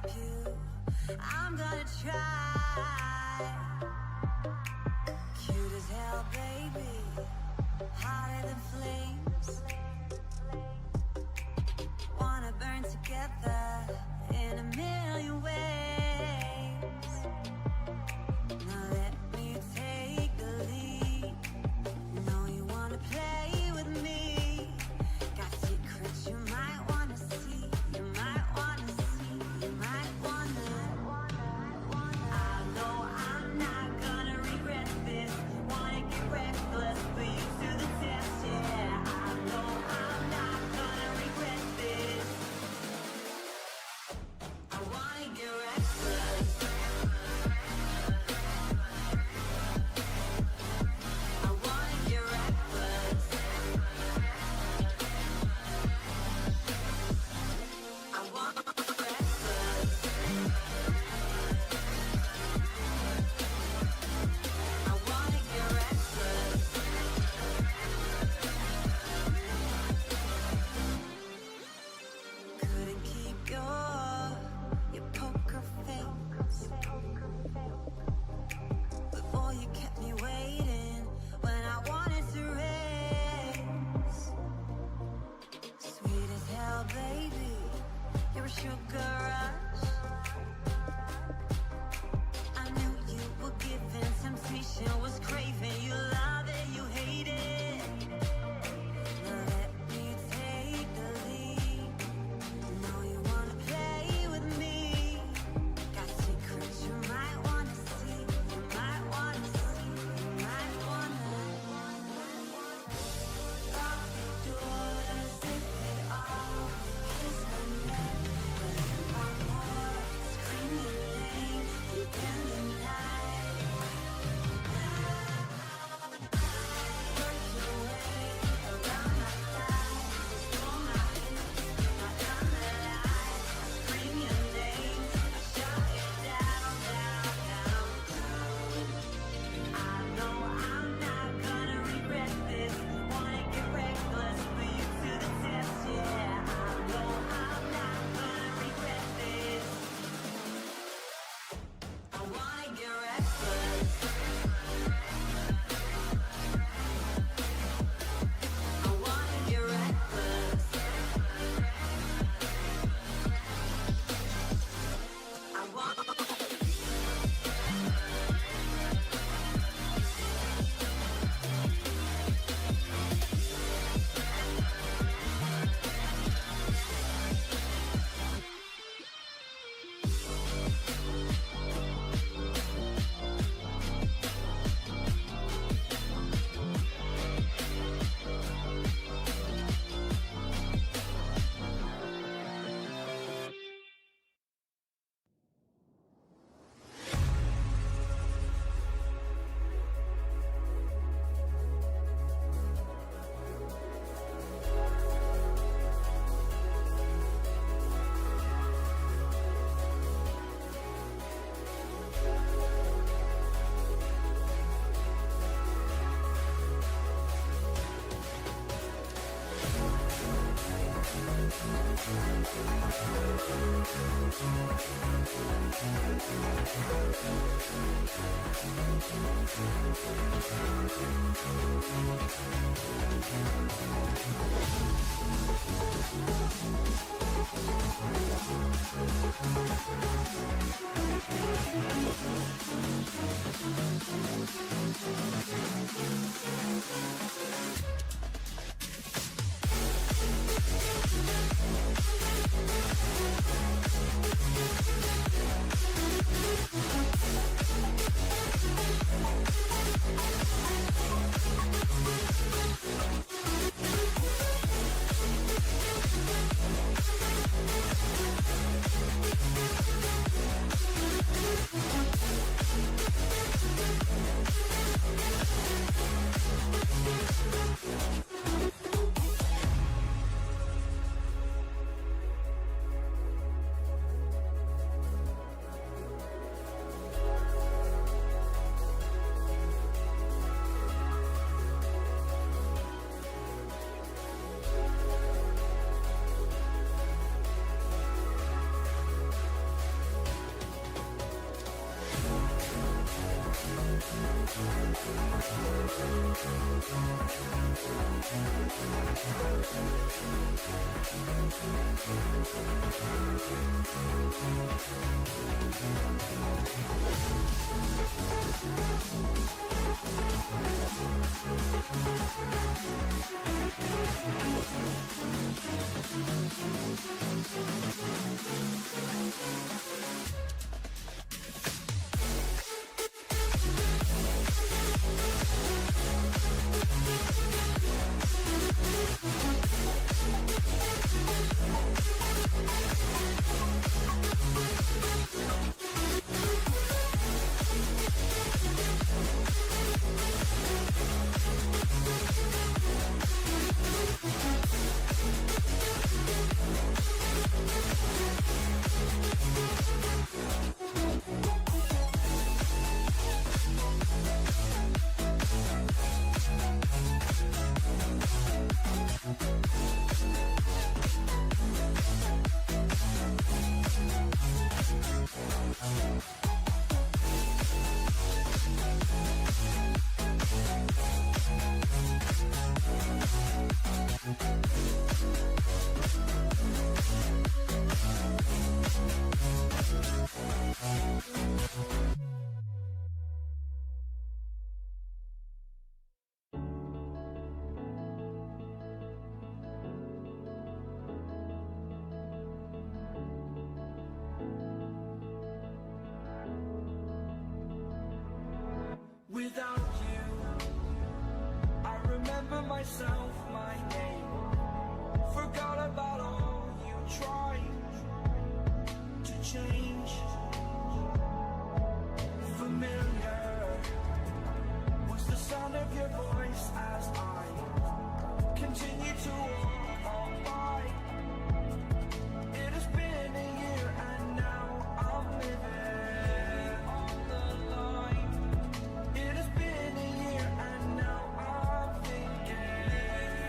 you. I'm gonna try. Cute as hell, baby, hotter than flames. Wanna burn together in a million ways. Now let me take the lead. Know you wanna play with me. Got secrets you might wanna see. You might wanna see. You might wanna. I know I'm not gonna regret this. Wanna get reckless, put you to the test, yeah. I know I'm not gonna regret this. I wanna get reckless. I wanna get reckless. I wanna get reckless. I wanna get reckless. Couldn't keep your poker face. But boy, you kept me waiting when I wanted to race. Sweet as hell, baby, you're a sugar rush. I knew you were giving, temptation was craving. You love it, you hate it. Now let me take the lead. Know you wanna play with me. Got secrets you might wanna see. You might wanna see. You might wanna. Lock the doors, zip it off. Kiss my neck, but one more. Scream your name deep in the night. Work your way around my thighs. Pull my hips, not gonna lie. Scream your name, I shut it down, down, down, down. I know I'm not gonna regret this. Wanna get reckless, put you to the test, yeah. I know I'm not gonna regret this. I wanna get reckless. I wanna get reckless. I want. Without you, I remember myself, my name. Forgot about all you tried to change. Familiar was the sound of your voice as I continue to walk on by. It has been a year and now I'm living on the line. It has been a year and now I'm thinking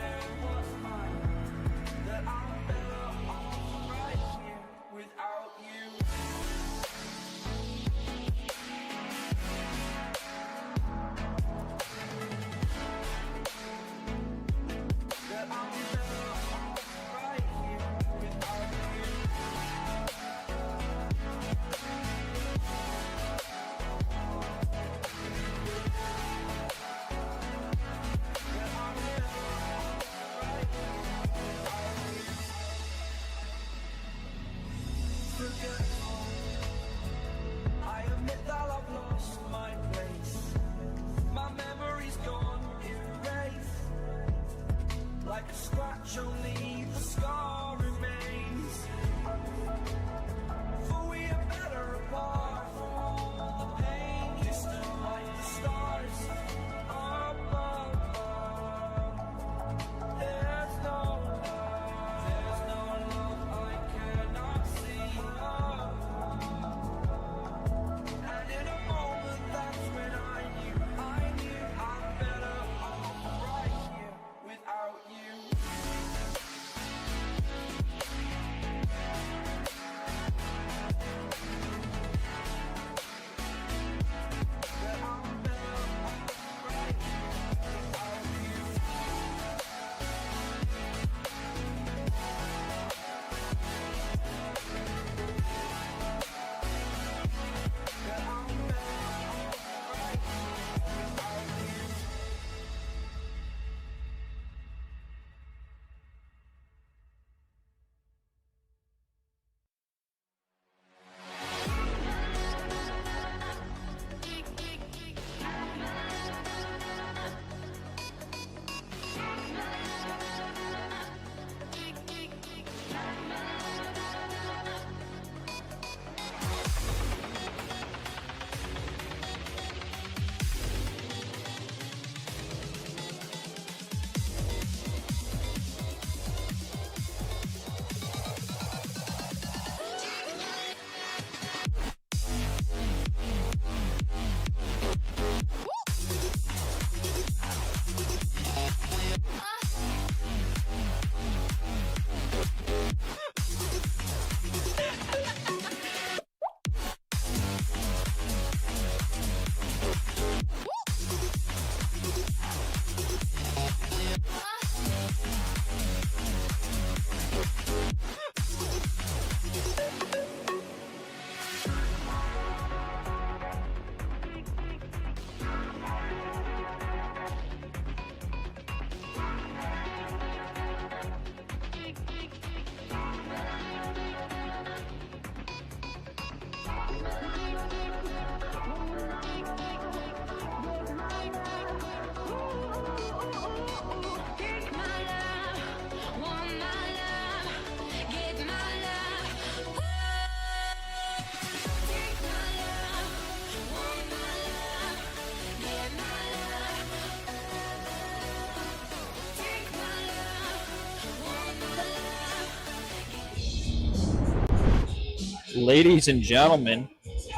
Ladies and gentlemen,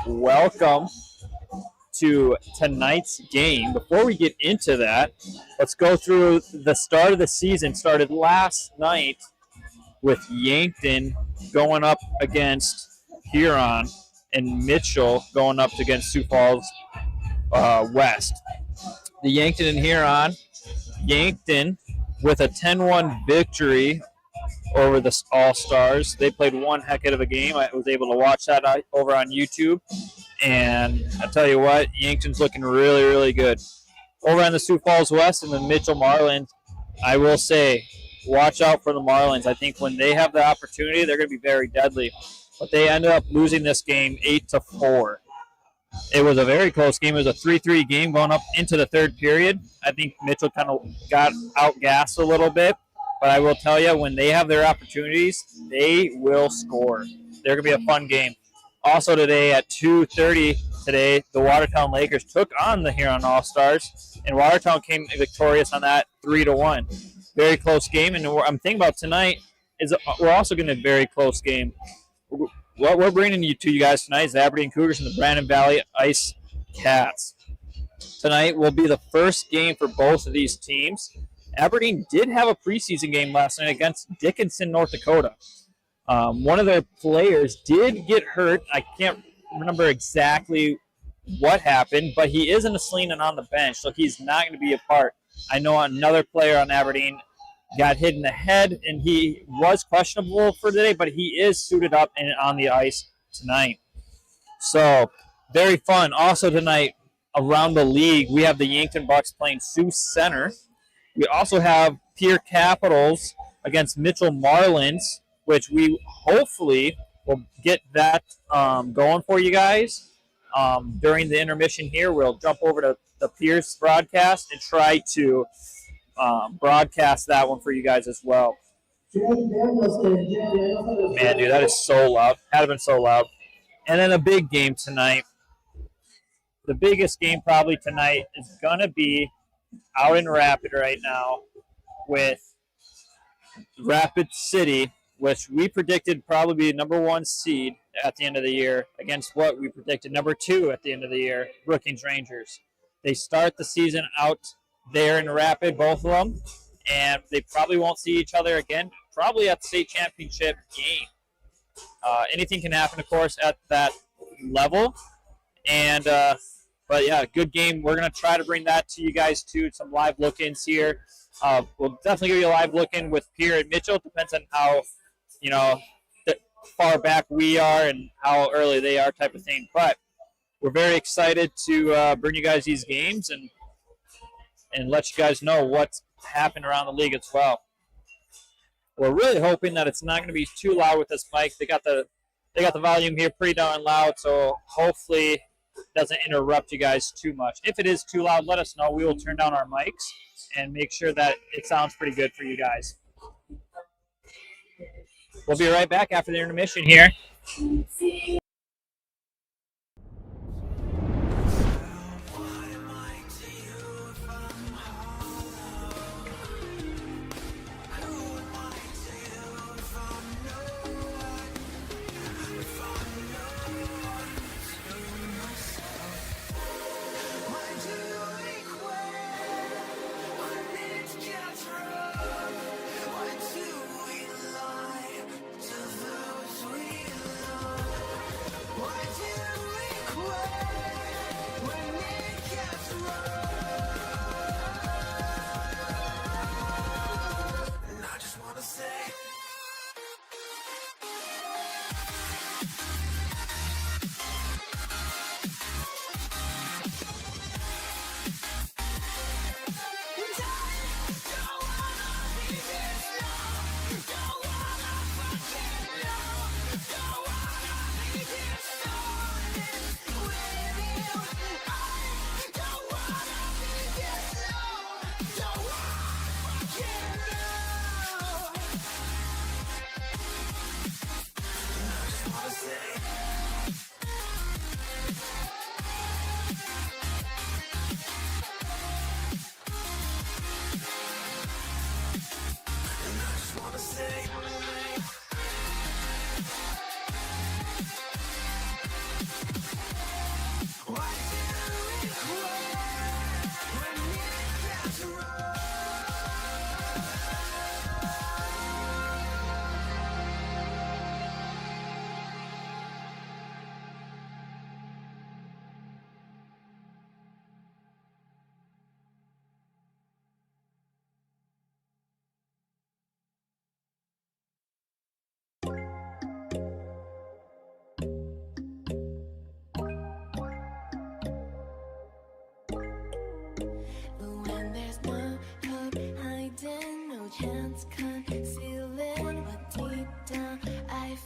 welcome to tonight's game. Before we get into that, let's go through the start of the season. Started last night with Yankton going up against Huron and Mitchell going up against Sioux Falls West. The Yankton and Huron, Yankton with a 10-1 victory over the All-Stars. They played one heck of a game. I was able to watch that over on YouTube. And I tell you what, Yankton's looking really, really good. Over on the Sioux Falls West and the Mitchell Marlins, I will say, watch out for the Marlins. I think when they have the opportunity, they're going to be very deadly. But they ended up losing this game 8-4. It was a very close game. It was a 3-3 game going up into the third period. I think Mitchell kind of got outgassed a little bit. But I will tell you, when they have their opportunities, they will score. They're going to be a fun game. Also today at 2:30 today, the Watertown Lakers took on the Huron All-Stars, and Watertown came victorious on that 3-1. Very close game, and what I'm thinking about tonight is we're also going to be a very close game. What we're bringing to you guys tonight is the Aberdeen Cougars and the Brandon Valley IceCats. Tonight will be the first game for both of these teams. Aberdeen did have a preseason game last night against Dickinson, North Dakota. One of their players did get hurt. I can't remember exactly what happened, but he is in a sling and on the bench, so he's not going to be a part. I know another player on Aberdeen got hit in the head, and he was questionable for today, but he is suited up and on the ice tonight. So, very fun. Also tonight, around the league, we have the Yankton Bucks playing Sioux Center. We also have Pierre Capitals against Mitchell Marlins, which we hopefully will get that going for you guys. During the intermission here, we'll jump over to the Pierce broadcast and try to broadcast that one for you guys as well. Man, dude, that is so loud. Had been so loud. And then a big game tonight. The biggest game probably tonight is going to be out in Rapid right now with Rapid City, which we predicted probably be number 1 seed at the end of the year against what we predicted number 2 at the end of the year, Brookings Rangers. They start the season out there in Rapid, both of them, and they probably won't see each other again, probably at the state championship game. Anything can happen, of course, at that level. And but yeah, good game. We're going to try to bring that to you guys too, some live look-ins here. We'll definitely give you a live look-in with Pierre and Mitchell. It depends on how, far back we are and how early they are type of thing. But we're very excited to bring you guys these games and let you guys know what's happened around the league as well. We're really hoping that it's not going to be too loud with this mic. They got the volume here pretty darn loud, so hopefully it doesn't interrupt you guys too much. If it is too loud, let us know. We will turn down our mics and make sure that it sounds pretty good for you guys. We'll be right back after the intermission here.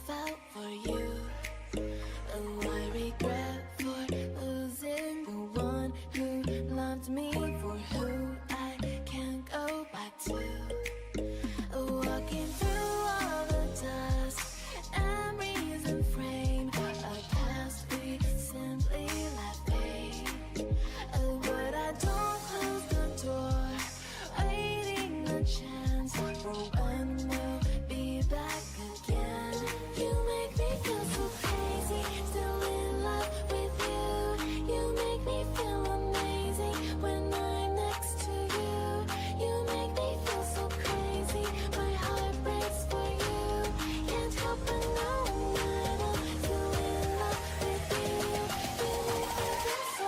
felt for you. Oh, I regret for losing the one who loved me, for who I can't go back to. Walking through all the dust, memories and frame, a past we simply let fade. Oh, but I don't close the door, waiting a chance for when we'll be back again. You make me feel so crazy, still in love with you. You make me feel amazing when I'm next to you. You make me feel so crazy, my heart breaks for you. Can't help but know that I'm still in love with you. You make me feel so.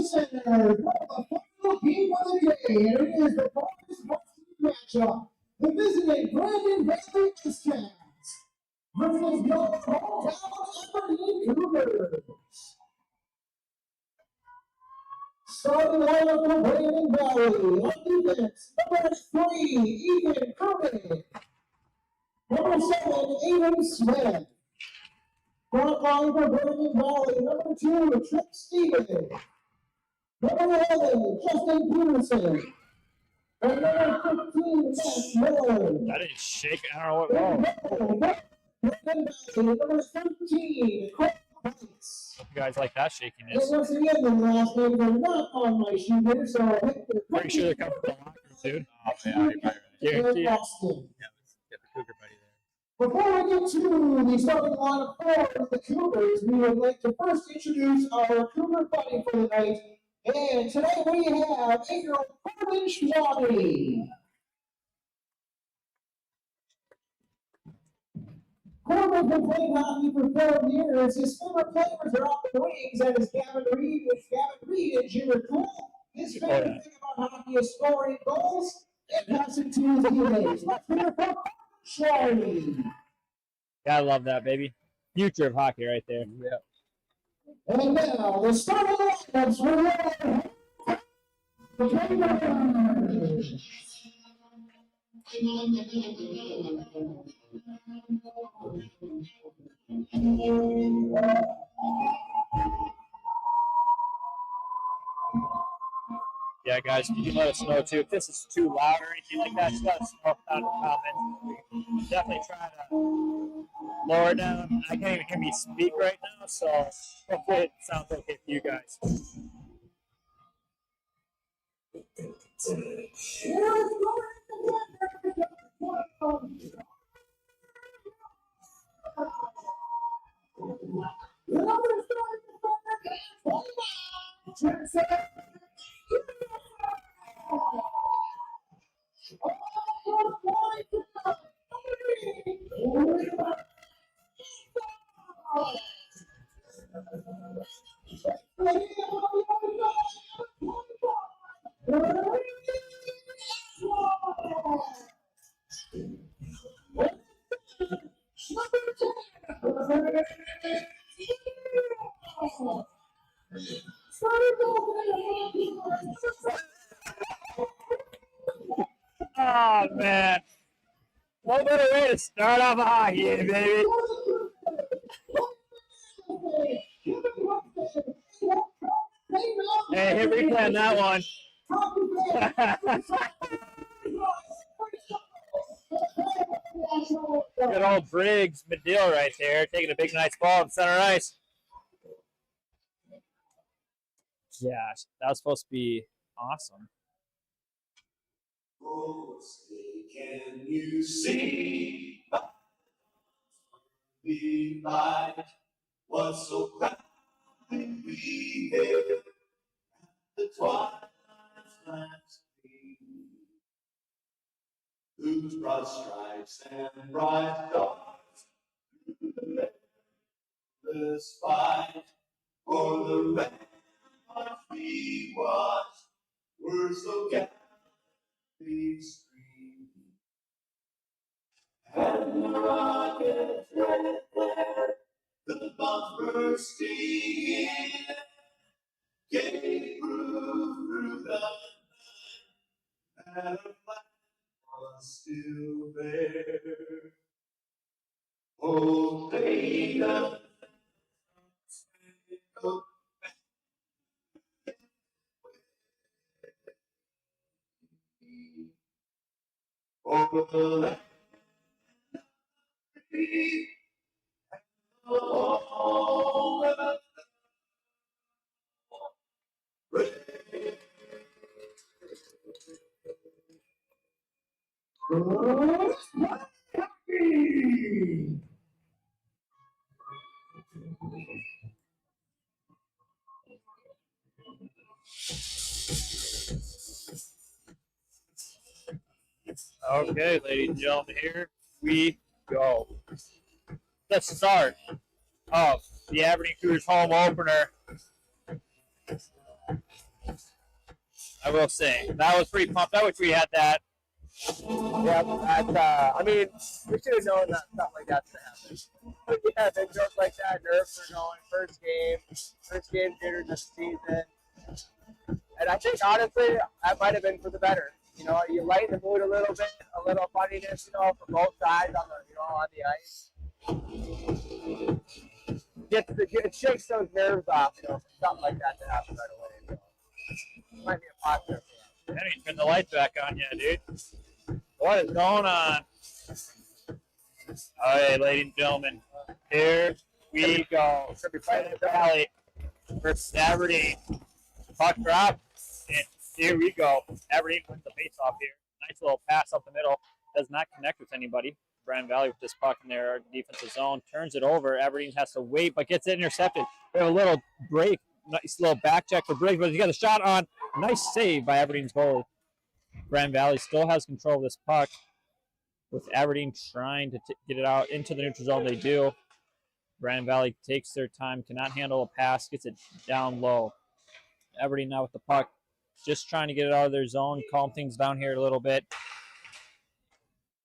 Center for the final game of the day, and it is the boys' varsity matchup. The visiting Brandon Valley IceCats versus your hometown Aberdeen Cougars. Starting lineup for Brandon Valley. On defense, number 3, Ethan Kirby. Number 7, Aiden Smith. Front line for Brandon Valley, number 2, Trip Stevens. Number 11, Justin Peterson. And number 15, Matt Miller. That didn't shake. I don't know what. Number 13, Craig Heights. You guys like that shakiness? And once again, the last names are not on my sheet here, so I think they're Pretty sure they're coming from the locker room, dude. Oh, yeah, you're probably right. Guarantee it. Boston. Yeah, let's get the Cougar buddy there. Before we get to the starting lineup for the Cougars, we would like to first introduce our Cougar buddy for the night. And today we have 8-year-old Corbin Schwabe. Corbin's been playing hockey for 12 years. His favorite players are off the wings, and is Gavin Reed, with Gavin Reed and Jimmy Cool. His favorite thing about hockey is scoring goals and passing to his teammates. Let's hear from Schwabe. Gotta love that, baby. Future of hockey right there. Yeah. And now, the starting lineups for the Cougars. Yeah, guys, you can let us know too if this is too loud or anything like that. Just let us know down in the comments. We can definitely try to lower it down. I can't even hear me speak right now, so hopefully it sounds okay for you guys. Oh man, No better way to start off a hockey game, baby. Hey, hit replay on that one. Good old Briggs Medill right there, taking a big nice ball in center ice. Gosh, that was supposed to be awesome. Can you see the light? What's so proudly we hail the twilight's last gleam, whose broad stripes and bright stars this fight for the ramparts we watch were so gallantly streamed, and the rockets red flare, the bombs bursting in, gave proof through the night that our flag was still there. Oh, Dakota, oh, the land free, oh, the Okay, ladies and gentlemen, here we go. The start of the Aberdeen Cougars home opener. I will say, that was pretty pumped. I wish we had that. Yep, I mean, we should have known that stuff like that's going to happen. Yeah, big jokes like that, nerves are going, first game jitters this season. And I think, honestly, that might have been for the better. You know, you lighten the mood a little bit, a little funniness, you know, from both sides on the ice. It shakes those nerves off, you know, for something like that to happen right away. So, it might be a positive. I didn't even turn the lights back on yet, dude. What is going on? All right, ladies and gentlemen, here we go. Brandon Valley versus Aberdeen. Puck drop, and here we go. Aberdeen wins the face-off here. Nice little pass up the middle. Does not connect with anybody. Brandon Valley with this puck in their defensive zone. Turns it over. Aberdeen has to wait, but gets it intercepted. We have a little break. Nice little back check for Briggs, but he got a shot on. Nice save by Aberdeen's goalie. Brandon Valley still has control of this puck. With Aberdeen trying to get it out into the neutral zone, they do. Brandon Valley takes their time, cannot handle a pass, gets it down low. Aberdeen now with the puck, just trying to get it out of their zone, calm things down here a little bit.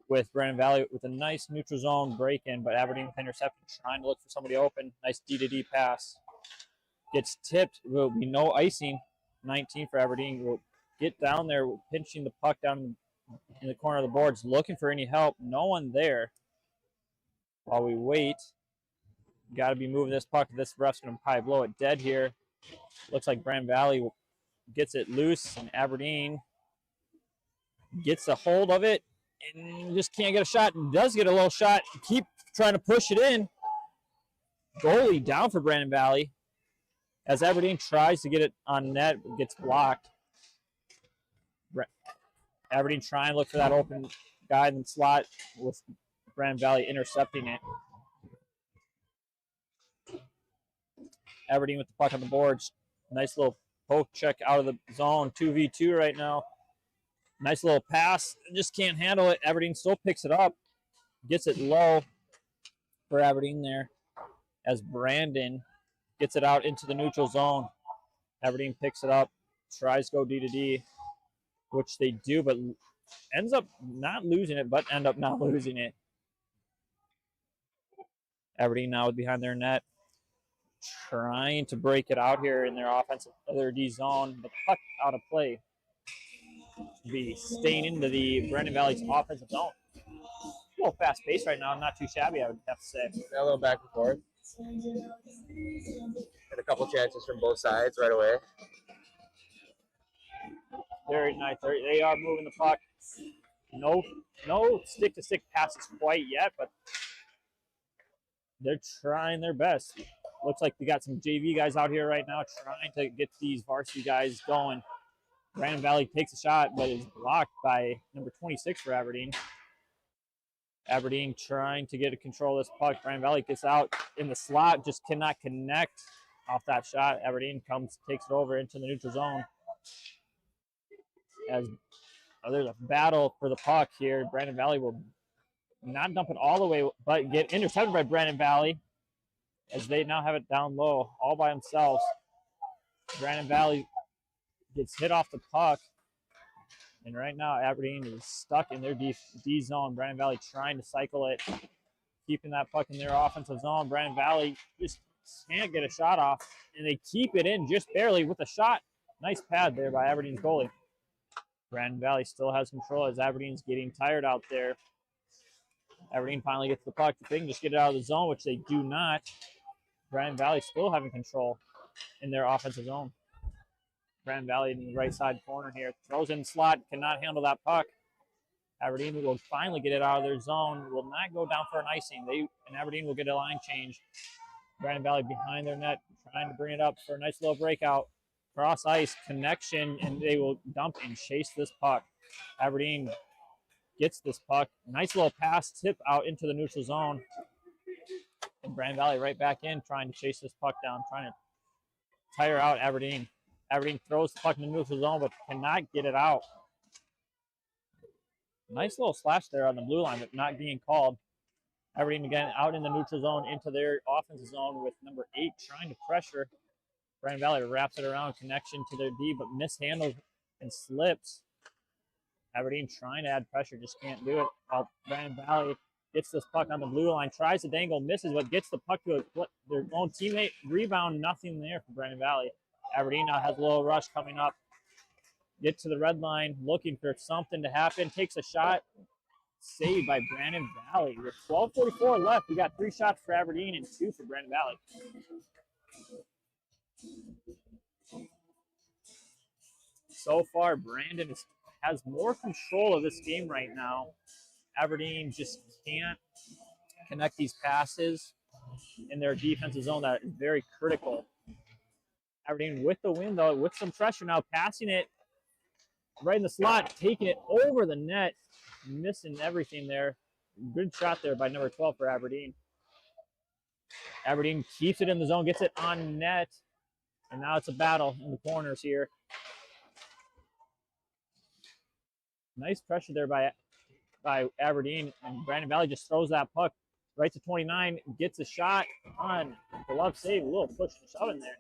With Brandon Valley with a nice neutral zone break-in, but Aberdeen with interception, trying to look for somebody open. Nice D-to-D pass. Gets tipped. Will be no icing. 19 for Aberdeen. Will get down there, pinching the puck down in the corner of the boards, looking for any help. No one there. While we wait, got to be moving this puck. This ref's going to probably blow it dead here. Looks like Brandon Valley gets it loose, and Aberdeen gets a hold of it and just can't get a shot. And does get a little shot. Keep trying to push it in. Goalie down for Brandon Valley. As Aberdeen tries to get it on net, it gets blocked. Aberdeen trying to look for that open guy in the slot with Brandon Valley intercepting it. Aberdeen with the puck on the boards. Nice little poke check out of the zone. 2v2 right now. Nice little pass. Just can't handle it. Aberdeen still picks it up. Gets it low for Aberdeen there. As Brandon gets it out into the neutral zone. Aberdeen picks it up. Tries to go D-to-D, which they do, but ends up not losing it, but end up not losing it. Aberdeen now behind their net, trying to break it out here in their offensive, their D zone, but puck out of play. Be staying into the Brandon Valley's offensive zone. little fast paced right now. Not too shabby, I would have to say. A little back and forth. And a couple chances from both sides right away. Very nice. They are moving the puck. No stick-to-stick passes quite yet, but they're trying their best. Looks like they got some JV guys out here right now trying to get these varsity guys going. Brandon Valley takes a shot, but is blocked by number 26 for Aberdeen. Aberdeen trying to get a control of this puck. Brandon Valley gets out in the slot, just cannot connect off that shot. Aberdeen takes it over into the neutral zone. As there's a battle for the puck here. Brandon Valley will not dump it all the way, but get intercepted by Brandon Valley as they now have it down low all by themselves. Brandon Valley gets hit off the puck, and right now Aberdeen is stuck in their D zone. Brandon Valley trying to cycle it, keeping that puck in their offensive zone. Brandon Valley just can't get a shot off, and they keep it in just barely with a shot. Nice pad there by Aberdeen's goalie. Brandon Valley still has control as Aberdeen's getting tired out there. Aberdeen finally gets the puck. If they can just get it out of the zone, which they do not, Brandon Valley still having control in their offensive zone. Brandon Valley in the right side corner here. Throws in the slot, cannot handle that puck. Aberdeen will finally get it out of their zone. Will not go down for an icing. And Aberdeen will get a line change. Brandon Valley behind their net, trying to bring it up for a nice little breakout. Cross ice connection, and they will dump and chase this puck. Aberdeen gets this puck. Nice little pass tip out into the neutral zone. And Brandon Valley right back in, trying to chase this puck down, trying to tire out Aberdeen. Aberdeen throws the puck in the neutral zone, but cannot get it out. Nice little slash there on the blue line, but not being called. Aberdeen again out in the neutral zone into their offensive zone with number 8 trying to pressure. Brandon Valley wraps it around, connection to their D, but mishandles and slips. Aberdeen trying to add pressure, just can't do it. Brandon Valley gets this puck on the blue line, tries to dangle, misses, but gets the puck to their own teammate. Rebound, nothing there for Brandon Valley. Aberdeen now has a little rush coming up. Get to the red line, looking for something to happen. Takes a shot, saved by Brandon Valley. With 12:44 left, we got 3 shots for Aberdeen and 2 for Brandon Valley. So far, Brandon has more control of this game right now. Aberdeen just can't connect these passes in their defensive zone. That is very critical. Aberdeen with the win, though, with some pressure now, passing it right in the slot, taking it over the net, missing everything there. Good shot there by number 12 for Aberdeen. Aberdeen keeps it in the zone, gets it on net, and now it's a battle in the corners here. Nice pressure there by Aberdeen, and Brandon Valley just throws that puck right to 29, gets a shot on the love save, a little push and shove in there.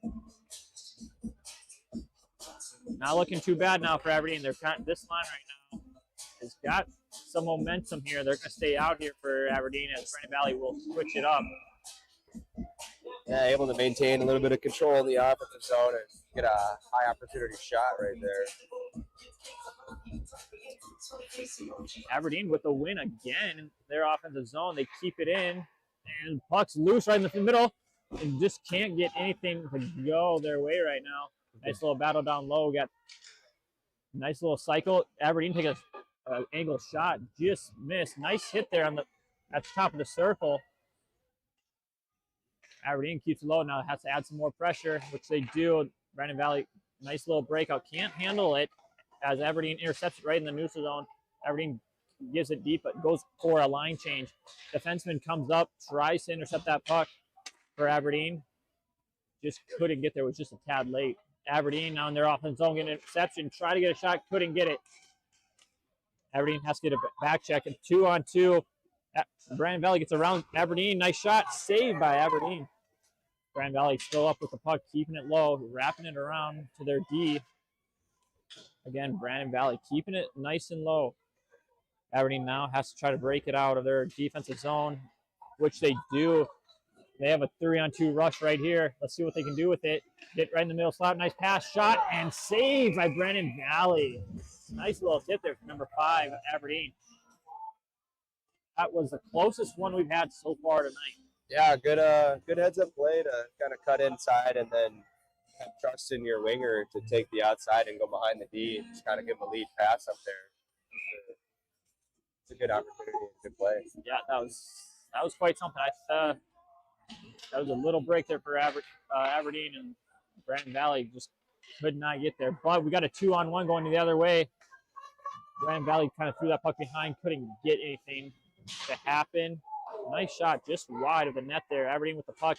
Not looking too bad now for Aberdeen. This line right now has got some momentum here. They're going to stay out here for Aberdeen as Brandon Valley will switch it up. Yeah, able to maintain a little bit of control in the offensive zone and get a high opportunity shot right there. Aberdeen with the win again in their offensive zone. They keep it in, and puck's loose right in the middle, and just can't get anything to go their way right now. Nice little battle down low. Got nice little cycle. Aberdeen take a angle shot, just missed. Nice hit there at the top of the circle. Aberdeen keeps it low now. Has to add some more pressure, which they do. Brandon Valley, nice little breakout. Can't handle it as Aberdeen intercepts it right in the neutral zone. Aberdeen gives it deep, but goes for a line change. Defenseman comes up, tries to intercept that puck for Aberdeen. Just couldn't get there. Was just a tad late. Aberdeen now in their offense zone, getting an interception. Try to get a shot, couldn't get it. Aberdeen has to get a back check, and 2-on-2. Brandon Valley gets around Aberdeen. Nice shot, saved by Aberdeen. Brandon Valley still up with the puck, keeping it low, wrapping it around to their D. Again, Brandon Valley keeping it nice and low. Aberdeen now has to try to break it out of their defensive zone, which they do. They have a 3-on-2 rush right here. Let's see what they can do with it. Get right in the middle slot. Nice pass, shot, and saved by Brandon Valley. Nice little tip there for number 5, Aberdeen. That was the closest one we've had so far tonight. Yeah, good heads up play to kind of cut inside and then have trust in your winger to take the outside and go behind the D and just kind of give him a lead pass up there. It's a good opportunity, good play. Yeah, that was quite something. That was a little break there for Aberdeen, and Brandon Valley just could not get there. But we got a 2-on-1 going the other way. Brandon Valley kind of threw that puck behind, couldn't get anything to happen. Nice shot just wide of the net there. Aberdeen with the puck.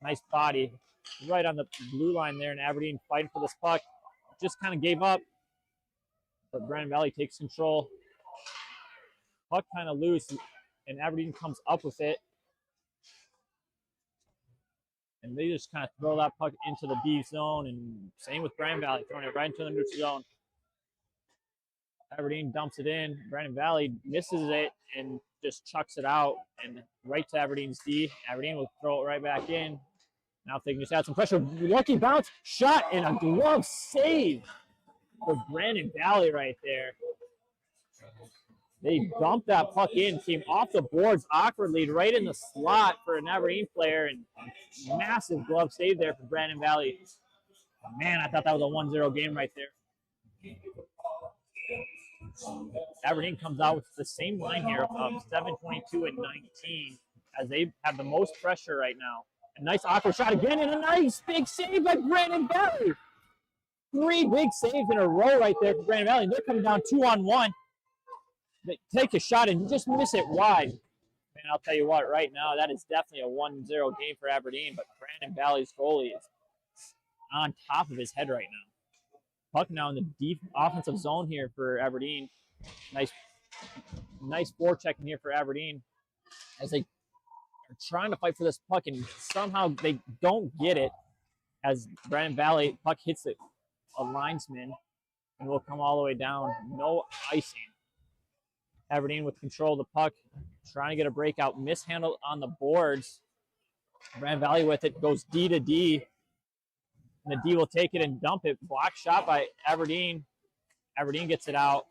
Nice body right on the blue line there, and Aberdeen fighting for this puck. Just kind of gave up, but Brandon Valley takes control. Puck kind of loose, and Aberdeen comes up with it. And they just kind of throw that puck into the B zone, and same with Brandon Valley, throwing it right into the neutral zone. Aberdeen dumps it in. Brandon Valley misses it and just chucks it out and right to Aberdeen's D. Aberdeen will throw it right back in. Now if they can just add some pressure. Lucky bounce, shot, and a glove save for Brandon Valley right there. They dumped that puck in, came off the boards awkwardly right in the slot for an Aberdeen player, and massive glove save there for Brandon Valley. Man, I thought that was a 1-0 game right there. Aberdeen comes out with the same line here of 7, 22, and 19 as they have the most pressure right now. A nice awkward shot again, and a nice big save by Brandon Valley. 3 big saves in a row right there for Brandon Valley. They're coming down 2-on-1. They take a shot and just miss it wide. Man, I'll tell you what, right now, that is definitely a 1-0 game for Aberdeen, but Brandon Valley's goalie is on top of his head right now. Puck now in the deep offensive zone here for Aberdeen. Nice forechecking here for Aberdeen as they are trying to fight for this puck, and somehow they don't get it as Brandon Valley puck hits a linesman and will come all the way down. No icing. Aberdeen with control of the puck, trying to get a breakout. Mishandle on the boards. Brandon Valley with it, goes D to D. And the D will take it and dump it. Block shot by Aberdeen. Aberdeen gets it out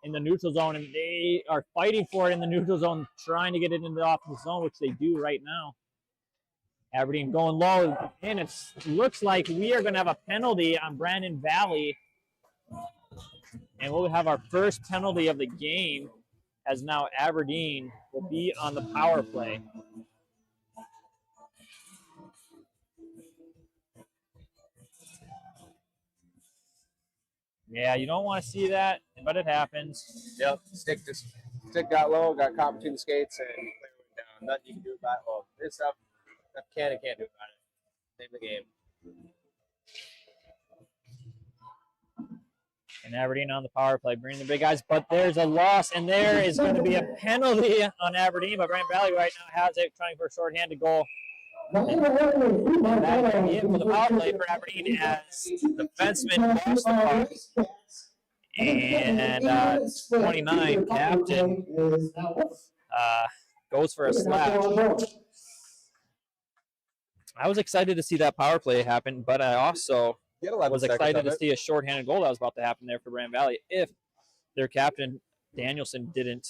in the neutral zone, and they are fighting for it in the neutral zone, trying to get it into the offensive zone, which they do right now. Aberdeen going low, and it looks like we are going to have a penalty on Brandon Valley. And we'll have our first penalty of the game, as now Aberdeen will be on the power play. Yeah, you don't want to see that, but it happens. Yep, stick got low, got caught between the skates, and player went down. Nothing you can do about it. Well, this stuff can't do about it. Save the game. And Aberdeen on the power play, bringing the big guys, but there's a loss, and there is going to be a penalty on Aberdeen, but Brandon Valley right now has it, trying for a shorthanded goal. That will be it for the power play for Aberdeen as the defenseman lost the puck. And 29, captain, goes for a slash. I was excited to see that power play happen, but I also was excited to see a shorthanded goal that was about to happen there for Brandon Valley if their captain, Danielson, didn't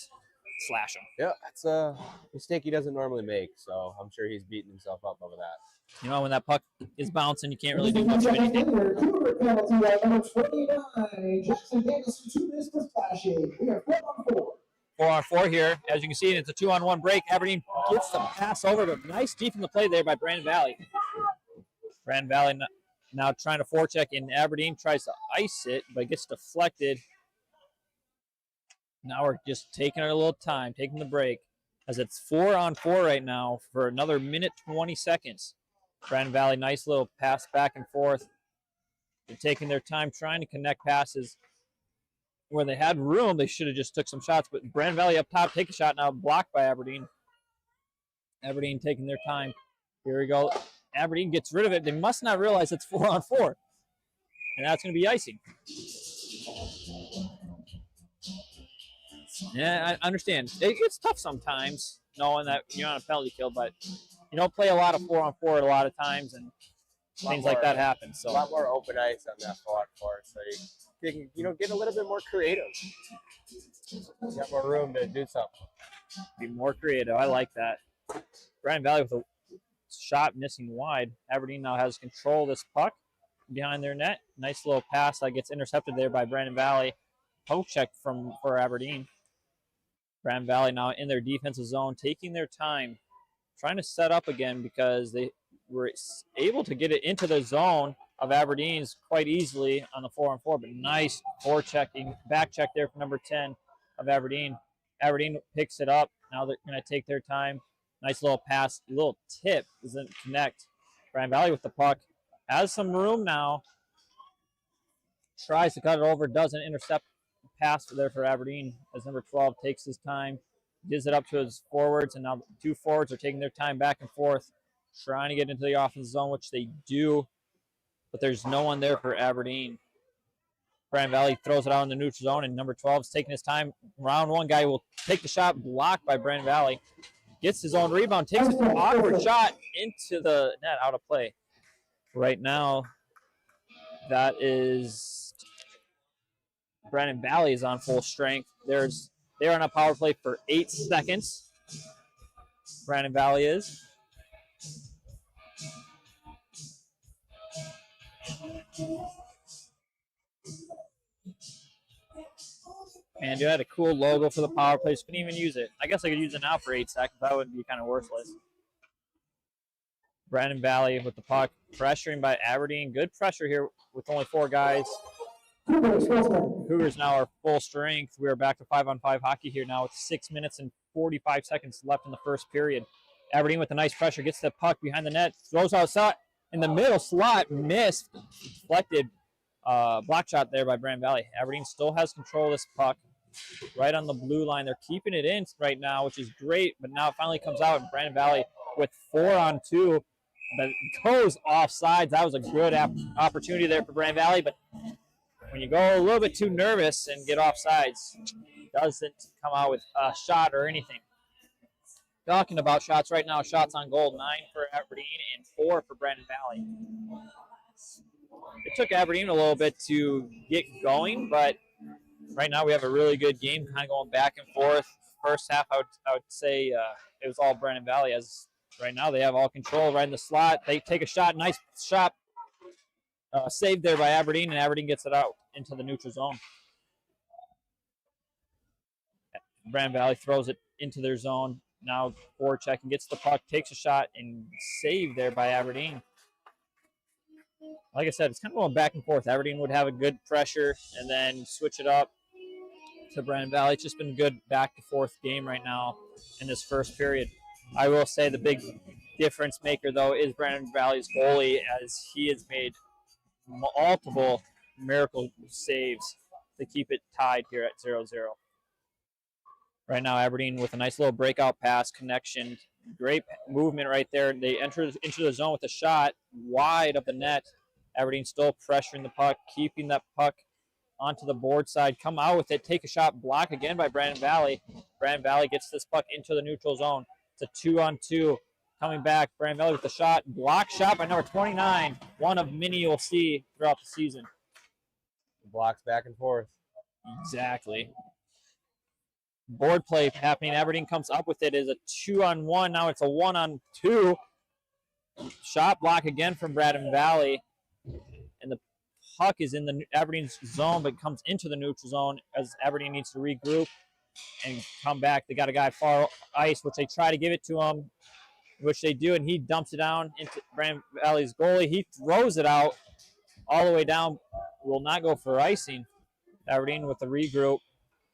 slash him. Yeah, that's a mistake he doesn't normally make, so I'm sure he's beating himself up over that. You know, when that puck is bouncing, you can't really do much of anything. Cougar penalty by number 29, Jackson Danielson, 2 minutes for splashing. We are 4-on-4. 4-on-4 here. As you can see, it's a 2-on-1 break. Aberdeen gets the pass over, but nice defensive play there by Brandon Valley. Brandon Valley now trying to forecheck, and Aberdeen tries to ice it, but gets deflected. Now we're just taking our little time, taking the break, as it's 4-on-4 right now for another minute 20 seconds. Brandon Valley, nice little pass back and forth. They're taking their time trying to connect passes. Where they had room, they should have just took some shots, but Brandon Valley up top, take a shot now, blocked by Aberdeen. Aberdeen taking their time. Here we go. Aberdeen gets rid of it. They must not realize it's 4-on-4. And that's going to be icing. Yeah, I understand. It's tough sometimes knowing that you're on a penalty kill, but you don't play a lot of 4-on-4 a lot of times, and things like that happen. So a lot more open ice on that 4-on-4, so can, get a little bit more creative. You got more room to do something. Be more creative. I like that. Brandon Valley with a shot missing wide. Aberdeen now has control of this puck behind their net. Nice little pass that gets intercepted there by Brandon Valley. Poke check for Aberdeen. Brandon Valley now in their defensive zone, taking their time, trying to set up again because they were able to get it into the zone of Aberdeen's quite easily on the 4-on-4, but nice back check there for number 10 of Aberdeen. Aberdeen picks it up. Now they're going to take their time. Nice little pass, little tip doesn't connect. Brandon Valley with the puck has some room now. Tries to cut it over, doesn't intercept. Pass there for Aberdeen as number 12 takes his time, gives it up to his forwards, and now two forwards are taking their time back and forth, trying to get into the offensive zone, which they do, but there's no one there for Aberdeen. Brandon Valley throws it out in the neutral zone, and number 12 is taking his time. Round one guy will take the shot, blocked by Brandon Valley. Gets his own rebound, takes an awkward shot into the net, out of play. Right now, that is Brandon Valley is on full strength. They're on a power play for 8 seconds. Brandon Valley is. And you had a cool logo for the power plays. Couldn't even use it. I guess I could use it now for 8 seconds. That would be kind of worthless. Brandon Valley with the puck, pressuring by Aberdeen. Good pressure here with only 4 guys. Cougars now are full strength. We are back to 5-on-5 hockey here now with 6 minutes and 45 seconds left in the first period. Aberdeen with a nice pressure, gets the puck behind the net, throws outside in the middle slot, missed, deflected, block shot there by Brandon Valley. Aberdeen still has control of this puck right on the blue line. They're keeping it in right now, which is great, but now it finally comes out, and Brandon Valley with 4-on-2, but goes offsides. That was a good opportunity there for Brandon Valley, but when you go a little bit too nervous and get offsides, doesn't come out with a shot or anything. Talking about shots right now, shots on goal, 9 for Aberdeen and 4 for Brandon Valley. It took Aberdeen a little bit to get going, but right now we have a really good game, kind of going back and forth. First half, I would say it was all Brandon Valley, as right now they have all control right in the slot. They take a shot, nice shot. Saved there by Aberdeen, and Aberdeen gets it out into the neutral zone. Brandon Valley throws it into their zone. Now forecheck and gets the puck, takes a shot, and saved there by Aberdeen. Like I said, it's kind of going back and forth. Aberdeen would have a good pressure and then switch it up to Brandon Valley. It's just been a good back and forth game right now in this first period. I will say the big difference maker, though, is Brandon Valley's goalie, as he has made multiple miracle saves to keep it tied here at 0-0. Right now, Aberdeen with a nice little breakout pass connection. Great movement right there. They enter into the zone with a shot wide of the net. Aberdeen still pressuring the puck, keeping that puck onto the board side. Come out with it, take a shot, block again by Brandon Valley. Brandon Valley gets this puck into the neutral zone. It's a 2-on-2. Coming back, Brandon Valley with the shot. Block shot by number 29. One of many you'll see throughout the season. Blocks back and forth. Exactly. Board play happening. Aberdeen comes up with it. Is a 2-on-1. Now it's a 1-on-2. Shot block again from Brandon Valley. And the puck is in the Aberdeen's zone, but comes into the neutral zone as Aberdeen needs to regroup and come back. They got a guy far ice, which they try to give it to him, which they do, and he dumps it down into Brandon Valley's goalie. He throws it out all the way down. Will not go for icing. Aberdeen with the regroup,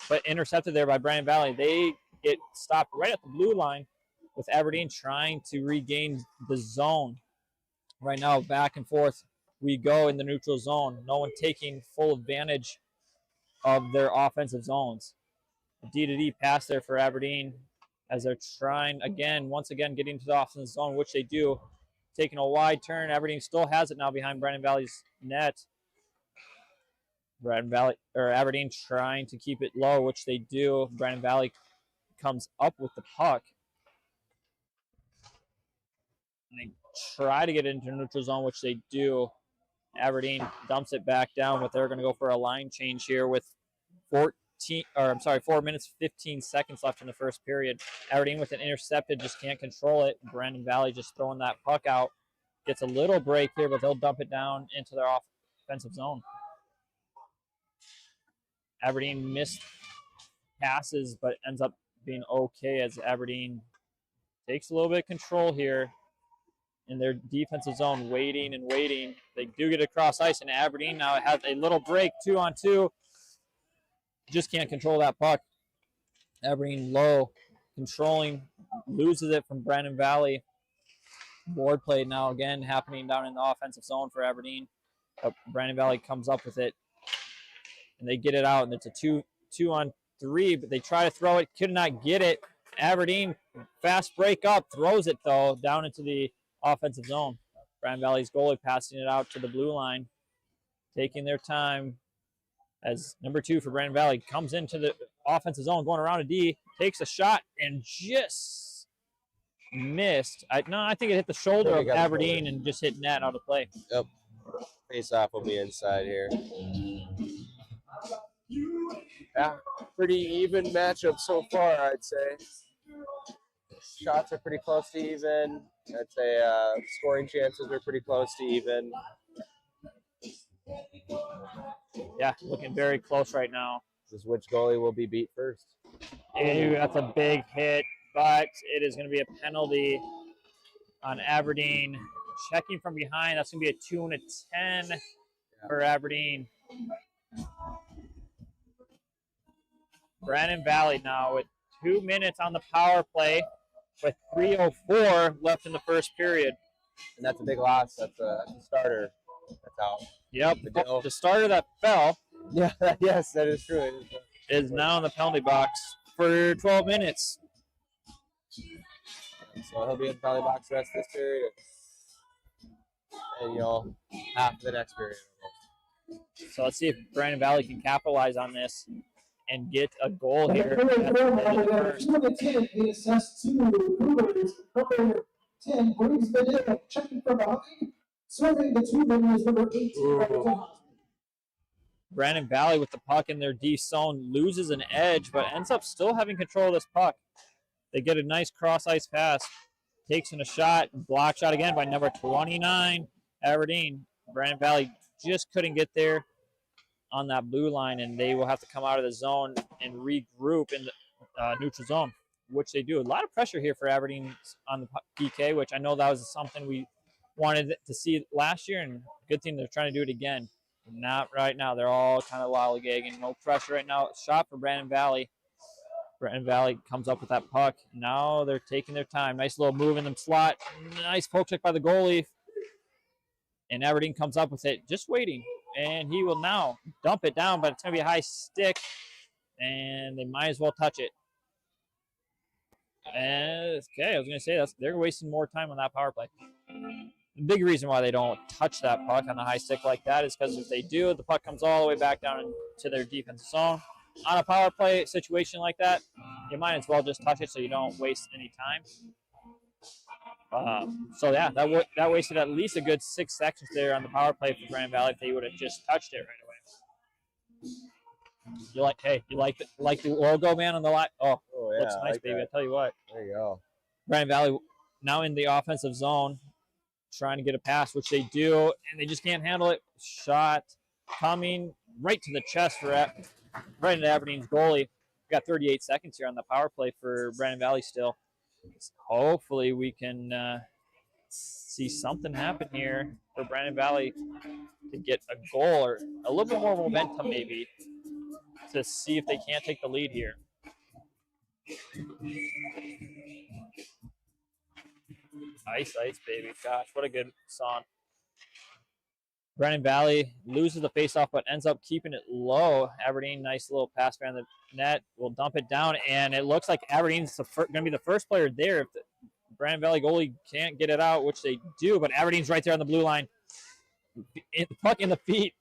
but intercepted there by Brandon Valley. They get stopped right at the blue line with Aberdeen trying to regain the zone. Right now, back and forth we go in the neutral zone. No one taking full advantage of their offensive zones. A D-to-D pass there for Aberdeen as they're trying once again, getting to the offensive zone, which they do. Taking a wide turn. Aberdeen still has it now behind Brandon Valley's net. Aberdeen trying to keep it low, which they do. Brandon Valley comes up with the puck. And they try to get into neutral zone, which they do. Aberdeen dumps it back down, but they're going to go for a line change here with 4 minutes 15 seconds left in the first period. Aberdeen with an intercepted, just can't control it. Brandon Valley just throwing that puck out. Gets a little break here, but they'll dump it down into their offensive zone. Aberdeen missed passes, but ends up being okay as Aberdeen takes a little bit of control here in their defensive zone, waiting and waiting. They do get across ice, and Aberdeen now has a little break, 2-on-2. Just can't control that puck. Aberdeen low, controlling, loses it from Brandon Valley. Board play now again happening down in the offensive zone for Aberdeen. Brandon Valley comes up with it, and they get it out, and it's a 2-on-3, but they try to throw it, could not get it. Aberdeen, fast break up, throws it, though, down into the offensive zone. Brandon Valley's goalie passing it out to the blue line, taking their time as number 2 for Brandon Valley comes into the offensive zone, going around a D, takes a shot, and just missed. I think it hit the shoulder of Aberdeen and just hit net out of play. Yep. Face-off will be inside here. Yeah, pretty even matchup so far, I'd say. Shots are pretty close to even. I'd say scoring chances are pretty close to even. Yeah, looking very close right now. This is which goalie will be beat first. That's a big hit, but it is going to be a penalty on Aberdeen. Checking from behind, that's going to be a 2 and a 10 for Aberdeen. Brandon Valley now with 2 minutes on the power play with 3:04 left in the first period. And that's a big loss. That's a starter. That's out. Yep, the starter that fell Yeah, yes, that is true. is now in the penalty box for 12 minutes. So he'll be in the penalty box the rest of this period. And, half of the next period. So let's see if Brandon Valley can capitalize on this and get a goal here. Number 10 being assessed to Cougars. Number 10 brings the net, checking from behind. Serving the 2 men is number 18. Brandon Valley with the puck in their D zone loses an edge, but ends up still having control of this puck. They get a nice cross ice pass, takes in a shot, block shot again by number 29, Aberdeen. Brandon Valley just couldn't get there on that blue line, and they will have to come out of the zone and regroup in the neutral zone, which they do. A lot of pressure here for Aberdeen on the PK, which I know that was something we wanted to see last year, and good thing they're trying to do it again. Not right now. They're all kind of lollygagging. No pressure right now. Shot for Brandon Valley. Brandon Valley comes up with that puck. Now they're taking their time. Nice little move in the slot. Nice poke check by the goalie. And Aberdeen comes up with it, just waiting. And he will now dump it down, but it's going to be a high stick. And they might as well touch it. And, okay, I was going to say they're wasting more time on that power play. The big reason why they don't touch that puck on the high stick like that is because if they do, the puck comes all the way back down into their defensive zone. On a power play situation like that, you might as well just touch it so you don't waste any time. So yeah, that wasted at least a good 6 seconds there on the power play for Brandon Valley if they would have just touched it right away. You like the logo, man, on the line? Oh yeah, looks nice, like baby. That. I tell you what. There you go. Brandon Valley now in the offensive zone, trying to get a pass, which they do, and they just can't handle it. Shot coming right to the chest for right into Aberdeen's goalie. We got 38 seconds here on the power play for Brandon Valley still. Hopefully we can see something happen here for Brandon Valley to get a goal or a little bit more momentum maybe to see if they can't take the lead here. Ice, ice, baby. Gosh, what a good song. Brandon Valley loses the faceoff, but ends up keeping it low. Aberdeen, nice little pass around the net. Will dump it down, and it looks like Aberdeen's going to be the first player there if the Brandon Valley goalie can't get it out, which they do, but Aberdeen's right there on the blue line. The puck in the feet.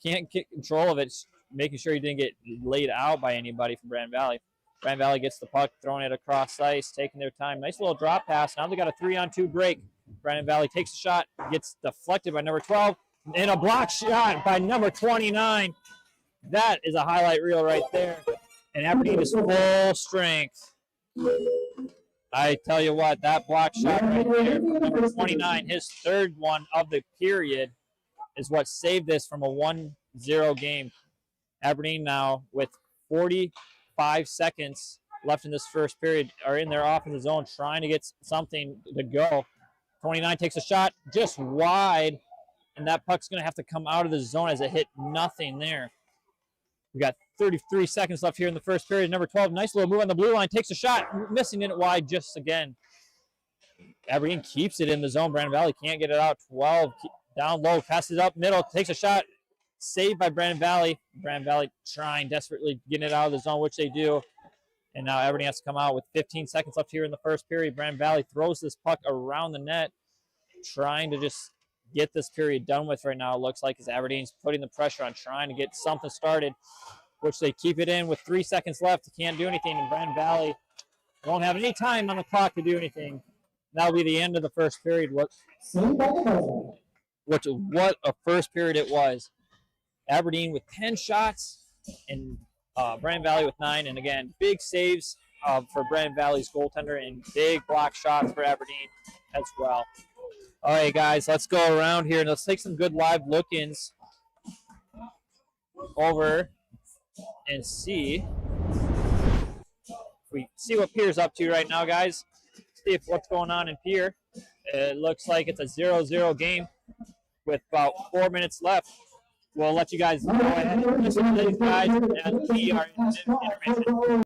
Can't get control of it, making sure he didn't get laid out by anybody from Brandon Valley. Brandon Valley gets the puck, throwing it across ice, taking their time. Nice little drop pass. Now they got a 3-on-2 break. Brandon Valley takes a shot, gets deflected by number 12. And a block shot by number 29. That is a highlight reel right there. And Aberdeen is full strength. I tell you what, that block shot right there, number 29, his third one of the period, is what saved this from a 1-0 game. Aberdeen now with 45 seconds left in this first period are in their offensive zone trying to get something to go. 29 takes a shot just wide, and that puck's going to have to come out of the zone as it hit nothing there. We got 33 seconds left here in the first period. Number 12, nice little move on the blue line, takes a shot, missing it wide just again. Aberdeen keeps it in the zone. Brandon Valley can't get it out. 12 down low, passes up middle, takes a shot, saved by Brandon Valley. Brandon Valley trying desperately getting it out of the zone, which they do. And now Aberdeen has to come out with 15 seconds left here in the first period. Brandon Valley throws this puck around the net, trying to just get this period done with right now. It looks like as Aberdeen's putting the pressure on trying to get something started, which they keep it in with 3 seconds left. Can't do anything, and Brandon Valley won't have any time on the clock to do anything. That'll be the end of the first period. What a first period it was. Aberdeen with 10 shots and Brandon Valley with 9. And again, big saves for Brandon Valley's goaltender and big block shots for Aberdeen as well. All right, guys, let's go around here and let's take some good live look-ins over and see what Pierre's up to right now, guys. See what's going on in Pierre. It looks like it's a 0-0 game with about 4 minutes left. We'll let you guys go ahead and listen to these guys as we are in intermission.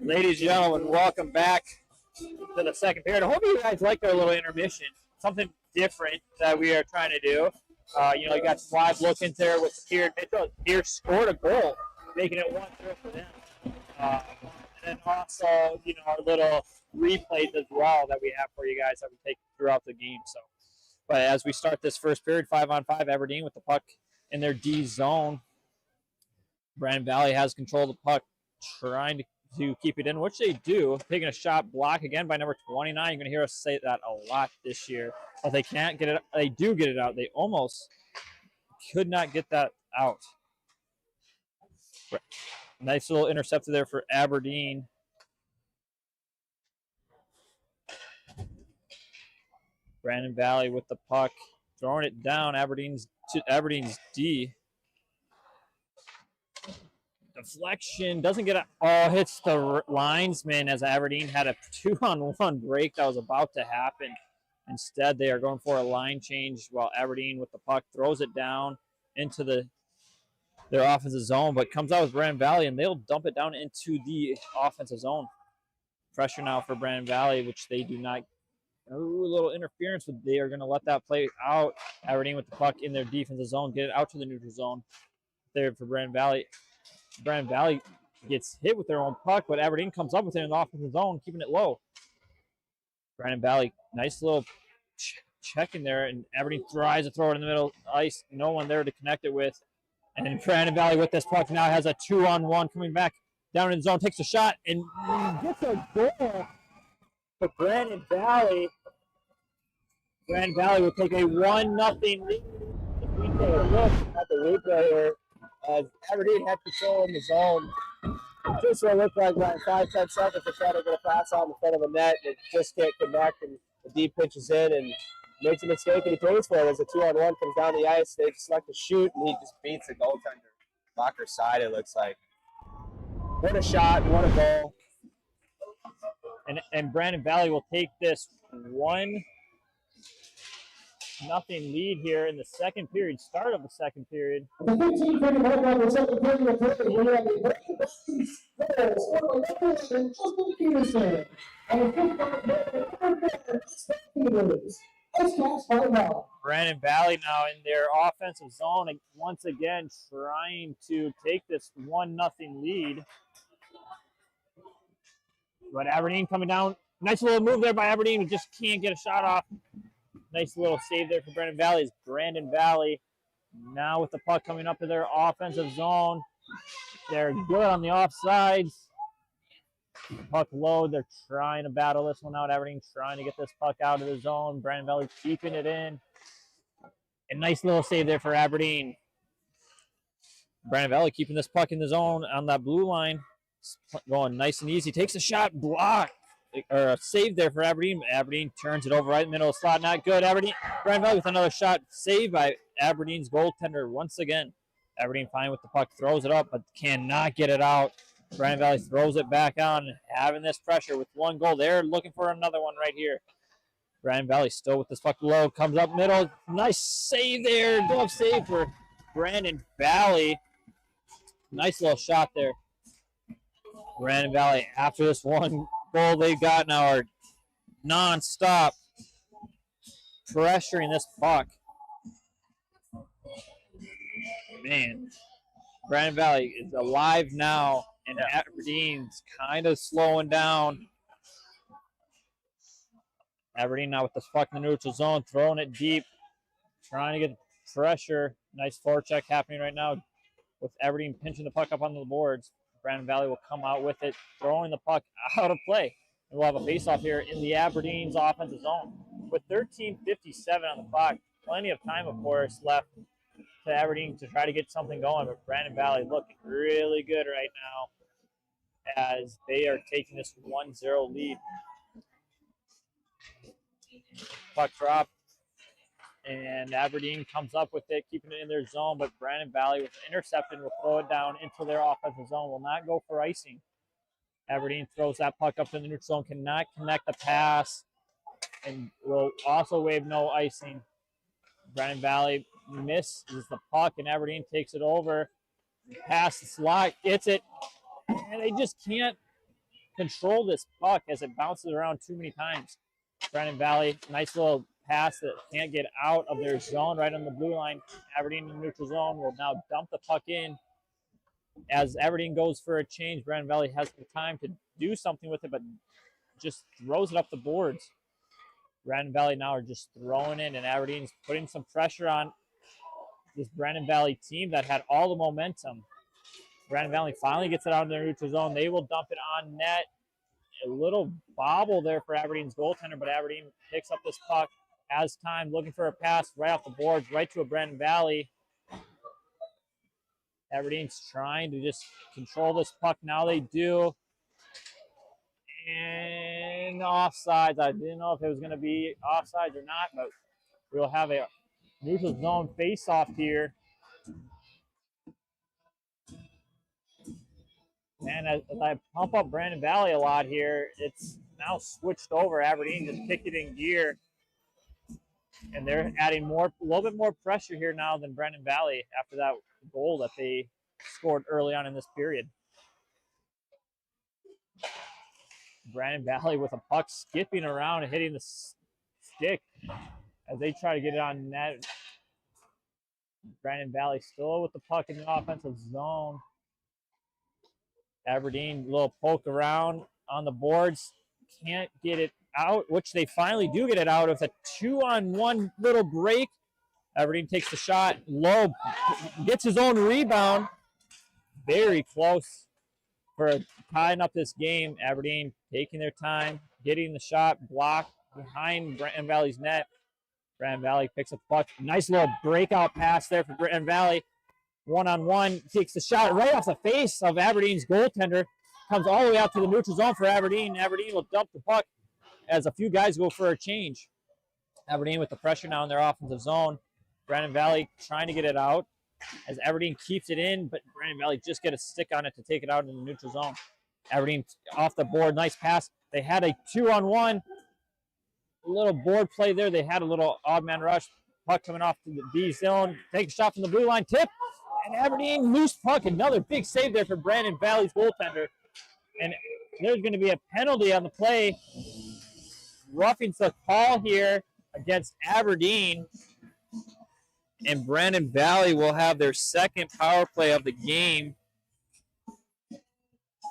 Ladies and gentlemen, welcome back to the second period. I hope you guys liked our little intermission. Something different that we are trying to do. You got some live look into there with Pierre Mitchell. Pierre scored a goal, making it 1-0 for them. And then also, our little replays as well that we have for you guys that we take throughout the game. So, but as we start this first period, 5-on-5, Aberdeen with the puck in their D zone. Brandon Valley has control of the puck, trying to keep it in, which they do. Taking a shot block again by number 29. You're going to hear us say that a lot this year. But they can't get it. They do get it out. They almost could not get that out. Nice little interceptor there for Aberdeen. Brandon Valley with the puck, throwing it down. Aberdeen's D. Deflection doesn't get it. Oh, hits the linesman as Aberdeen had a 2-on-1 break that was about to happen. Instead, they are going for a line change while Aberdeen with the puck throws it down into their offensive zone, but comes out with Brandon Valley, and they'll dump it down into the offensive zone. Pressure now for Brandon Valley, which they do not. A little interference, but they are going to let that play out. Aberdeen with the puck in their defensive zone, get it out to the neutral zone. There for Brandon Valley. Brandon Valley gets hit with their own puck, but Aberdeen comes up with it in the offensive zone, keeping it low. Brandon Valley, nice little check in there, and Aberdeen tries to throw it in the middle of the ice. No one there to connect it with. And Brandon Valley with this puck now has a 2-on-1 coming back down in the zone, takes a shot, and gets a goal for Brandon Valley. Brandon Valley will take a 1-0 lead. If we take a look at the replay here, as Aberdeen had control in the zone, it just will look like about 5-10 seconds to try to get a pass on the front of the net. It just can't connect, and the D pitches in and makes a mistake, and he pays for it as a 2-on-1 comes down the ice. They just like to shoot, and he just beats the goaltender. Locker side, it looks like. What a shot, what a goal. And Brandon Valley will take this 1-0 lead here in the second period, start of the second period. The 15-minute mark on the second period of play, we have a Brandon Valley goal scored by number 11, Justin Peterson. And a 5-on-4, IceCats 5-0. Brandon Valley now in their offensive zone, once again trying to take this 1-0 lead. But Aberdeen coming down. Nice little move there by Aberdeen. We just can't get a shot off. Nice little save there for Brandon Valley. Brandon Valley now with the puck coming up to their offensive zone. They're good on the offsides. Puck low. They're trying to battle this one out. Aberdeen trying to get this puck out of the zone. Brandon Valley keeping it in. A nice little save there for Aberdeen. Brandon Valley keeping this puck in the zone on that blue line. Going nice and easy. Takes a shot, block, or a save there for Aberdeen. Aberdeen turns it over right in the middle of the slot. Not good. Aberdeen, Brandon Valley with another shot. Saved by Aberdeen's goaltender once again. Aberdeen fine with the puck. Throws it up, but cannot get it out. Brandon Valley throws it back on. Having this pressure with one goal. They're looking for another one right here. Brandon Valley still with this puck low. Comes up middle. Nice save there. Glove save for Brandon Valley. Nice little shot there. Brandon Valley, after this one goal they got now, are non-stop pressuring this puck. Man, Brandon Valley is alive now, and Aberdeen's kind of slowing down. Aberdeen now with this puck in the neutral zone, throwing it deep, trying to get pressure. Nice forecheck happening right now with Aberdeen pinching the puck up onto the boards. Brandon Valley will come out with it, throwing the puck out of play. And we'll have a face-off here in the Aberdeen's offensive zone. With 13:57 on the clock, plenty of time, of course, left to Aberdeen to try to get something going. But Brandon Valley looking really good right now as they are taking this 1-0 lead. Puck drop, and Aberdeen comes up with it, keeping it in their zone, but Brandon Valley with the interception will throw it down into their offensive zone, will not go for icing. Aberdeen throws that puck up to the neutral zone, cannot connect the pass, and will also wave no icing. Brandon Valley misses the puck, and Aberdeen takes it over. Pass the slot, gets it, and they just can't control this puck as it bounces around too many times. Brandon Valley, nice little pass that can't get out of their zone right on the blue line. Aberdeen in the neutral zone will now dump the puck in. As Aberdeen goes for a change, Brandon Valley has the time to do something with it, but just throws it up the boards. Brandon Valley now are just throwing in, and Aberdeen's putting some pressure on this Brandon Valley team that had all the momentum. Brandon Valley finally gets it out of their neutral zone. They will dump it on net. A little bobble there for Aberdeen's goaltender, but Aberdeen picks up this puck, has time, looking for a pass right off the boards, right to a Brandon Valley. Aberdeen's trying to just control this puck. Now they do. And offsides. I didn't know if it was going to be offsides or not, but we'll have a neutral zone face-off here. And as I pump up Brandon Valley a lot here, it's now switched over. Aberdeen just kicked it in gear. And they're adding a little bit more pressure here now than Brandon Valley after that goal that they scored early on in this period. Brandon Valley with a puck skipping around and hitting the stick as they try to get it on net. Brandon Valley still with the puck in the offensive zone. Aberdeen, a little poke around on the boards. Can't get it out, which they finally do get it out with a 2-on-1 little break. Aberdeen takes the shot. Low gets his own rebound. Very close for tying up this game. Aberdeen taking their time, getting the shot blocked behind Brandon Valley's net. Brandon Valley picks up the puck. Nice little breakout pass there for Brandon Valley. 1-on-1, takes the shot right off the face of Aberdeen's goaltender. Comes all the way out to the neutral zone for Aberdeen. Aberdeen will dump the puck as a few guys go for a change. Aberdeen with the pressure now in their offensive zone. Brandon Valley trying to get it out as Aberdeen keeps it in, but Brandon Valley just get a stick on it to take it out in the neutral zone. Aberdeen off the board, nice pass. They had a 2-on-1, little board play there. They had a little odd man rush. Puck coming off to the D zone. Take a shot from the blue line, tip. And Aberdeen loose puck. Another big save there for Brandon Valley's goaltender. And there's going to be a penalty on the play. Roughing the call here against Aberdeen. And Brandon Valley will have their second power play of the game.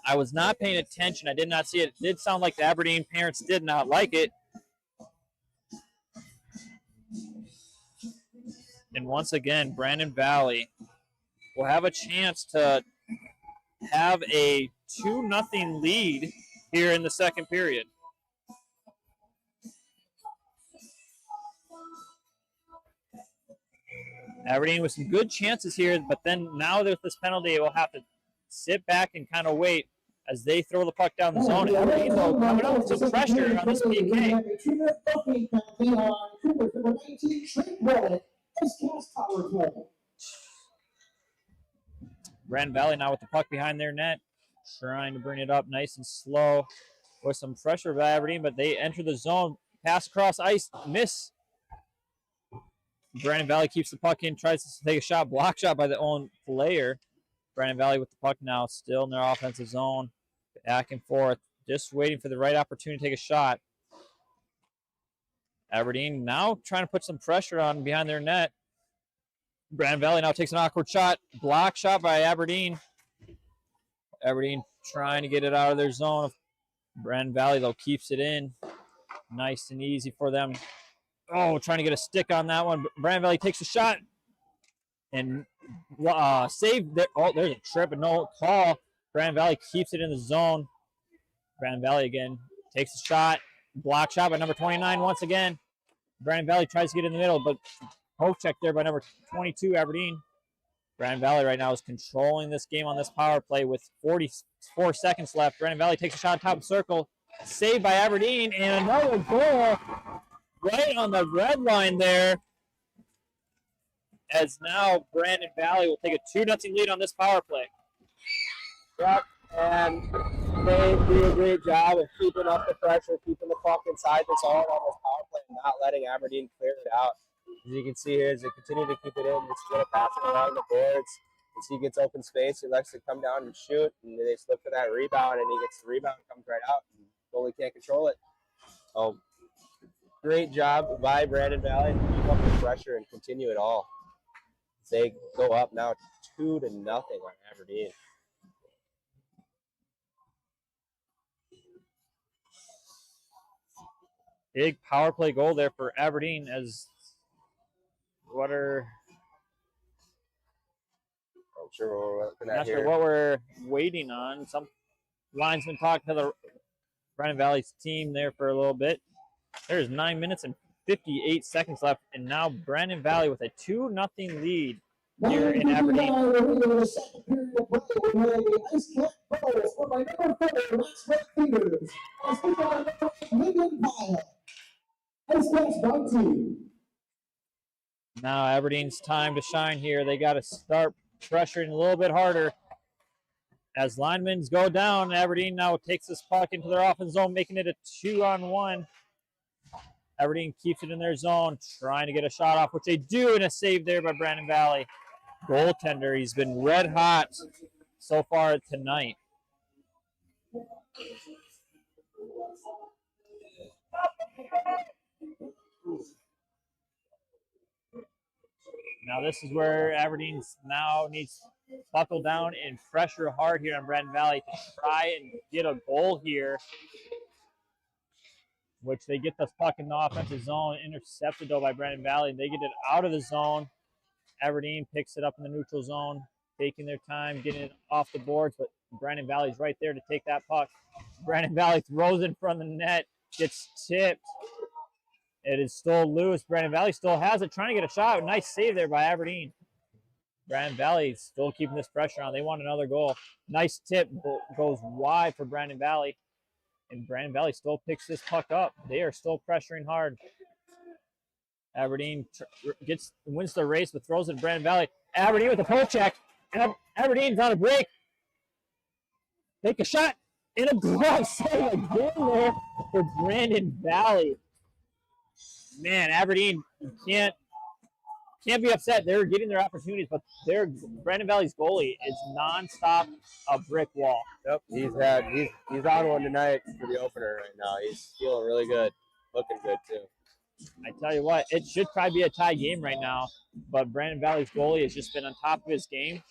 I was not paying attention. I did not see it. It did sound like the Aberdeen parents did not like it. And once again, Brandon Valley will have a chance to have a 2-0 lead here in the second period. Aberdeen with some good chances here, but then now there's this penalty. It will have to sit back and kind of wait as they throw the puck down the zone. Aberdeen, though, coming up with some pressure on this PK. Brandon Valley now with the puck behind their net, trying to bring it up nice and slow with some pressure by Aberdeen, but they enter the zone. Pass across ice, miss. Brandon Valley keeps the puck in, tries to take a shot, block shot by the own player. Brandon Valley with the puck now, still in their offensive zone, back and forth, just waiting for the right opportunity to take a shot. Aberdeen now trying to put some pressure on behind their net. Brandon Valley now takes an awkward shot, block shot by Aberdeen. Aberdeen trying to get it out of their zone. Brandon Valley, though, keeps it in. Nice and easy for them. Oh, trying to get a stick on that one. Brandon Valley takes a shot and save. Oh, there's a trip and no call. Brandon Valley keeps it in the zone. Brandon Valley again takes a shot. Block shot by number 29 once again. Brandon Valley tries to get in the middle, but poke check there by number 22, Aberdeen. Brandon Valley right now is controlling this game on this power play with 44 seconds left. Brandon Valley takes a shot top circle. Saved by Aberdeen, and another goal right on the red line there. As now Brandon Valley will take a 2-0 lead on this power play. Yep, and they do a great job of keeping up the pressure, keeping the puck inside the zone on this power play, and not letting Aberdeen clear it out. As you can see here, as they continue to keep it in, it's going to pass it along the boards. As he gets open space, he likes to come down and shoot, and they just look for that rebound, and he gets the rebound, comes right out, and goalie can't control it. Oh, great job by Brandon Valley to keep up the pressure and continue it all. They go up now 2-0 on Aberdeen. Big power play goal there for Aberdeen as what are I'm sure we're looking at not here. sure what we're waiting on. Some linesman talking to the Brandon Valley's team there for a little bit. There's 9 minutes and 58 seconds left, and now Brandon Valley with a 2-0 lead here in Aberdeen. Now Aberdeen's time to shine here. They got to start pressuring a little bit harder. As linemen go down, Aberdeen now takes this puck into their offense zone, making it a 2-on-1. Aberdeen keeps it in their zone, trying to get a shot off, which they do, and a save there by Brandon Valley. Goaltender, he's been red hot so far tonight. Now this is where Aberdeen's now needs to buckle down and pressure hard here on Brandon Valley to try and get a goal here, which they get the puck in the offensive zone, intercepted though by Brandon Valley. They get it out of the zone. Aberdeen picks it up in the neutral zone, taking their time, getting it off the boards, but Brandon Valley's right there to take that puck. Brandon Valley throws it in front of the net, gets tipped. It is still loose. Brandon Valley still has it, trying to get a shot. Nice save there by Aberdeen. Brandon Valley still keeping this pressure on. They want another goal. Nice tip, goes wide for Brandon Valley. And Brandon Valley still picks this puck up. They are still pressuring hard. Aberdeen wins the race, but throws it to Brandon Valley. Aberdeen with a poke check. Aberdeen's on a break. Take a shot. And a glove save again there for Brandon Valley. Man, Aberdeen can't be upset. They're getting their opportunities, but Brandon Valley's goalie is nonstop a brick wall. Yep, he's on one tonight for the opener right now. He's feeling really good, looking good too. I tell you what, it should probably be a tie game right now, but Brandon Valley's goalie has just been on top of his game,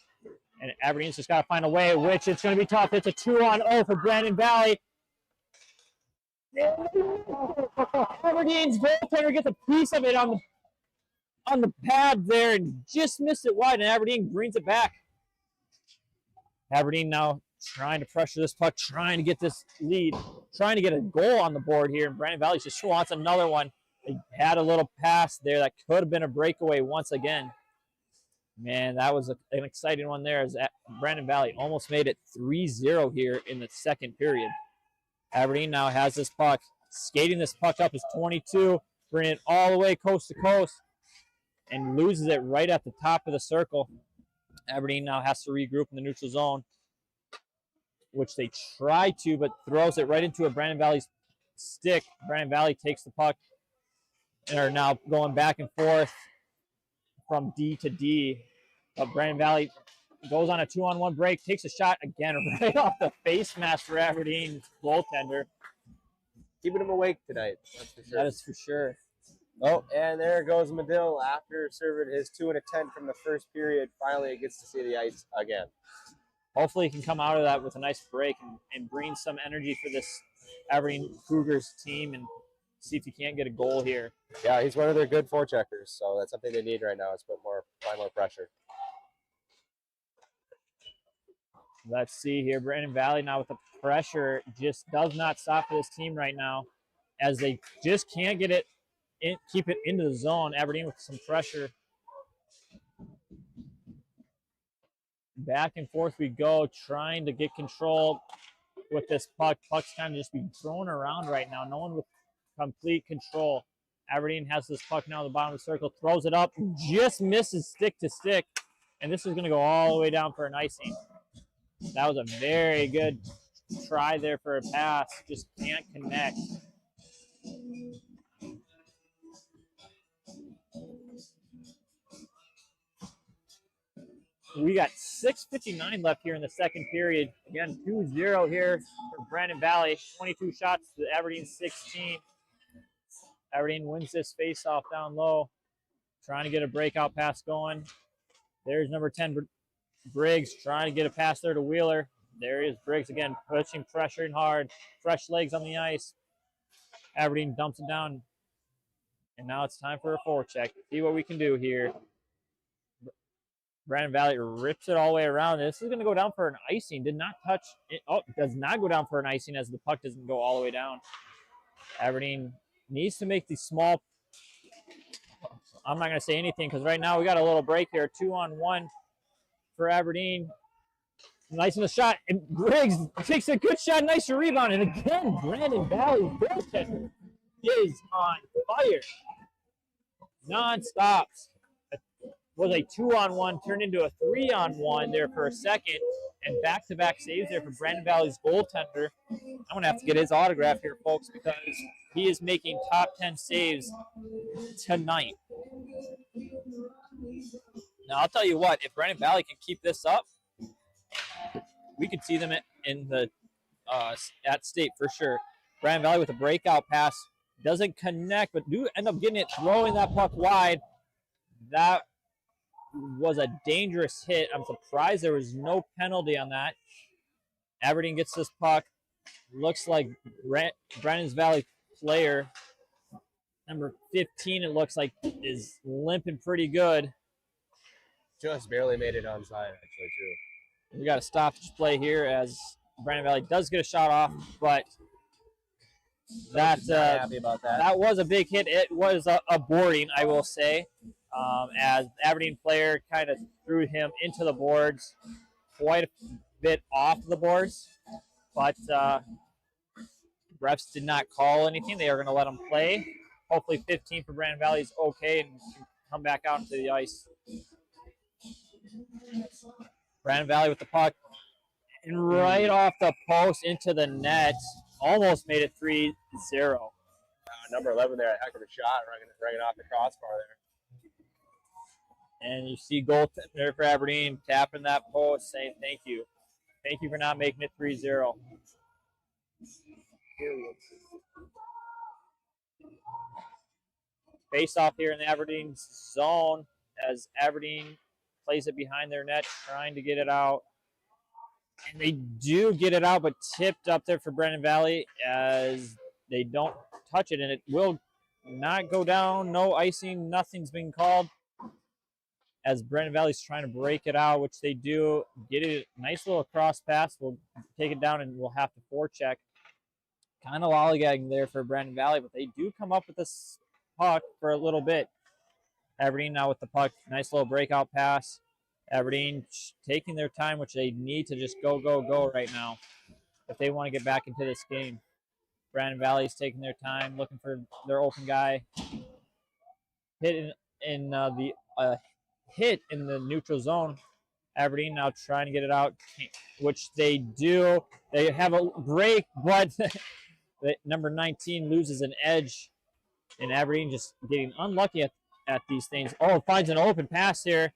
and Aberdeen's just got to find a way, which it's going to be tough. It's a 2-on-0 for Brandon Valley. Aberdeen's goaltender gets a piece of it on the pad there and just missed it wide, and Aberdeen brings it back. Aberdeen now trying to pressure this puck, trying to get this lead, trying to get a goal on the board here, and Brandon Valley just wants another one. They had a little pass there that could have been a breakaway once again. Man, that was an exciting one there as Brandon Valley almost made it 3-0 here in the second period. Aberdeen now has this puck. Skating this puck up is 22, bringing it all the way coast to coast, and loses it right at the top of the circle. Aberdeen now has to regroup in the neutral zone, which they try to, but throws it right into a Brandon Valley's stick. Brandon Valley takes the puck and are now going back and forth from D to D. But Brandon Valley goes on a 2-on-1 break, takes a shot again right off the face mask for Aberdeen goaltender. Keeping him awake tonight, that's for sure. That is for sure. Oh, and there goes Medill after serving his 2 and a 10 from the first period. Finally, he gets to see the ice again. Hopefully he can come out of that with a nice break and bring some energy for this Aberdeen Cougars team and see if he can't get a goal here. Yeah, he's one of their good forecheckers, so that's something they need right now is apply more pressure. Let's see here. Brandon Valley now with the pressure just does not stop for this team right now as they just can't get it in, keep it into the zone. Aberdeen with some pressure. Back and forth we go, trying to get control with this puck. Puck's kind of just being thrown around right now. No one with complete control. Aberdeen has this puck now at the bottom of the circle, throws it up, just misses stick to stick, and this is going to go all the way down for an icing. That was a very good try there for a pass. Just can't connect. We got 6:59 left here in the second period. Again, 2-0 here for Brandon Valley. 22 shots to Aberdeen 16. Aberdeen wins this face-off down low. Trying to get a breakout pass going. There's number 10, Briggs, trying to get a pass there to Wheeler. There is Briggs again, pushing, pressuring hard. Fresh legs on the ice. Aberdeen dumps it down. And now it's time for a forecheck. See what we can do here. Brandon Valley rips it all the way around. This is going to go down for an icing. Did not touch it. Oh, does not go down for an icing as the puck doesn't go all the way down. Aberdeen needs to make these small. I'm not going to say anything because right now we got a little break here. 2-on-1 for Aberdeen. Nice in the shot. And Briggs takes a good shot. Nice rebound. And again, Brandon Valley's goaltender is on fire. Non-stop. Was a 2-on-1, turned into a 3-on-1 there for a second, and back-to-back saves there for Brandon Valley's goaltender. I'm going to have to get his autograph here, folks, because he is making top 10 saves tonight. Now, I'll tell you what, if Brandon Valley can keep this up, we could see them in the at state for sure. Brandon Valley with a breakout pass. Doesn't connect, but do end up getting it, throwing that puck wide. That was a dangerous hit. I'm surprised there was no penalty on that. Aberdeen gets this puck. Looks like Brandon Valley player, number 15, it looks like, is limping pretty good. Just barely made it onside, actually, too. We got to stop this play here as Brandon Valley does get a shot off, but that happy about that. That was a big hit. It was a boarding, I will say. As Aberdeen player kind of threw him into the boards, quite a bit off the boards, but refs did not call anything. They are going to let him play. Hopefully 15 for Brandon Valley is okay and can come back out into the ice. Brandon Valley with the puck, and right off the post into the net, almost made it 3-0. Number 11 there, a heck of a shot, running off the crossbar there. And you see goaltender for Aberdeen tapping that post, saying thank you. Thank you for not making it 3-0. Face off here in the Aberdeen zone as Aberdeen plays it behind their net, trying to get it out. And they do get it out, but tipped up there for Brandon Valley as they don't touch it, and it will not go down. No icing, nothing's been called. As Brandon Valley's trying to break it out, which they do. Get it, nice little cross pass. We'll take it down and we'll have to forecheck. Kind of lollygagging there for Brandon Valley, but they do come up with this puck for a little bit. Aberdeen now with the puck. Nice little breakout pass. Aberdeen taking their time, which they need to just go right now if they want to get back into this game. Brandon Valley's taking their time, looking for their open guy. Hit in the neutral zone. Aberdeen now trying to get it out, which they do. They have a break, but number 19 loses an edge, and Aberdeen just getting unlucky at these things. Oh, finds an open pass here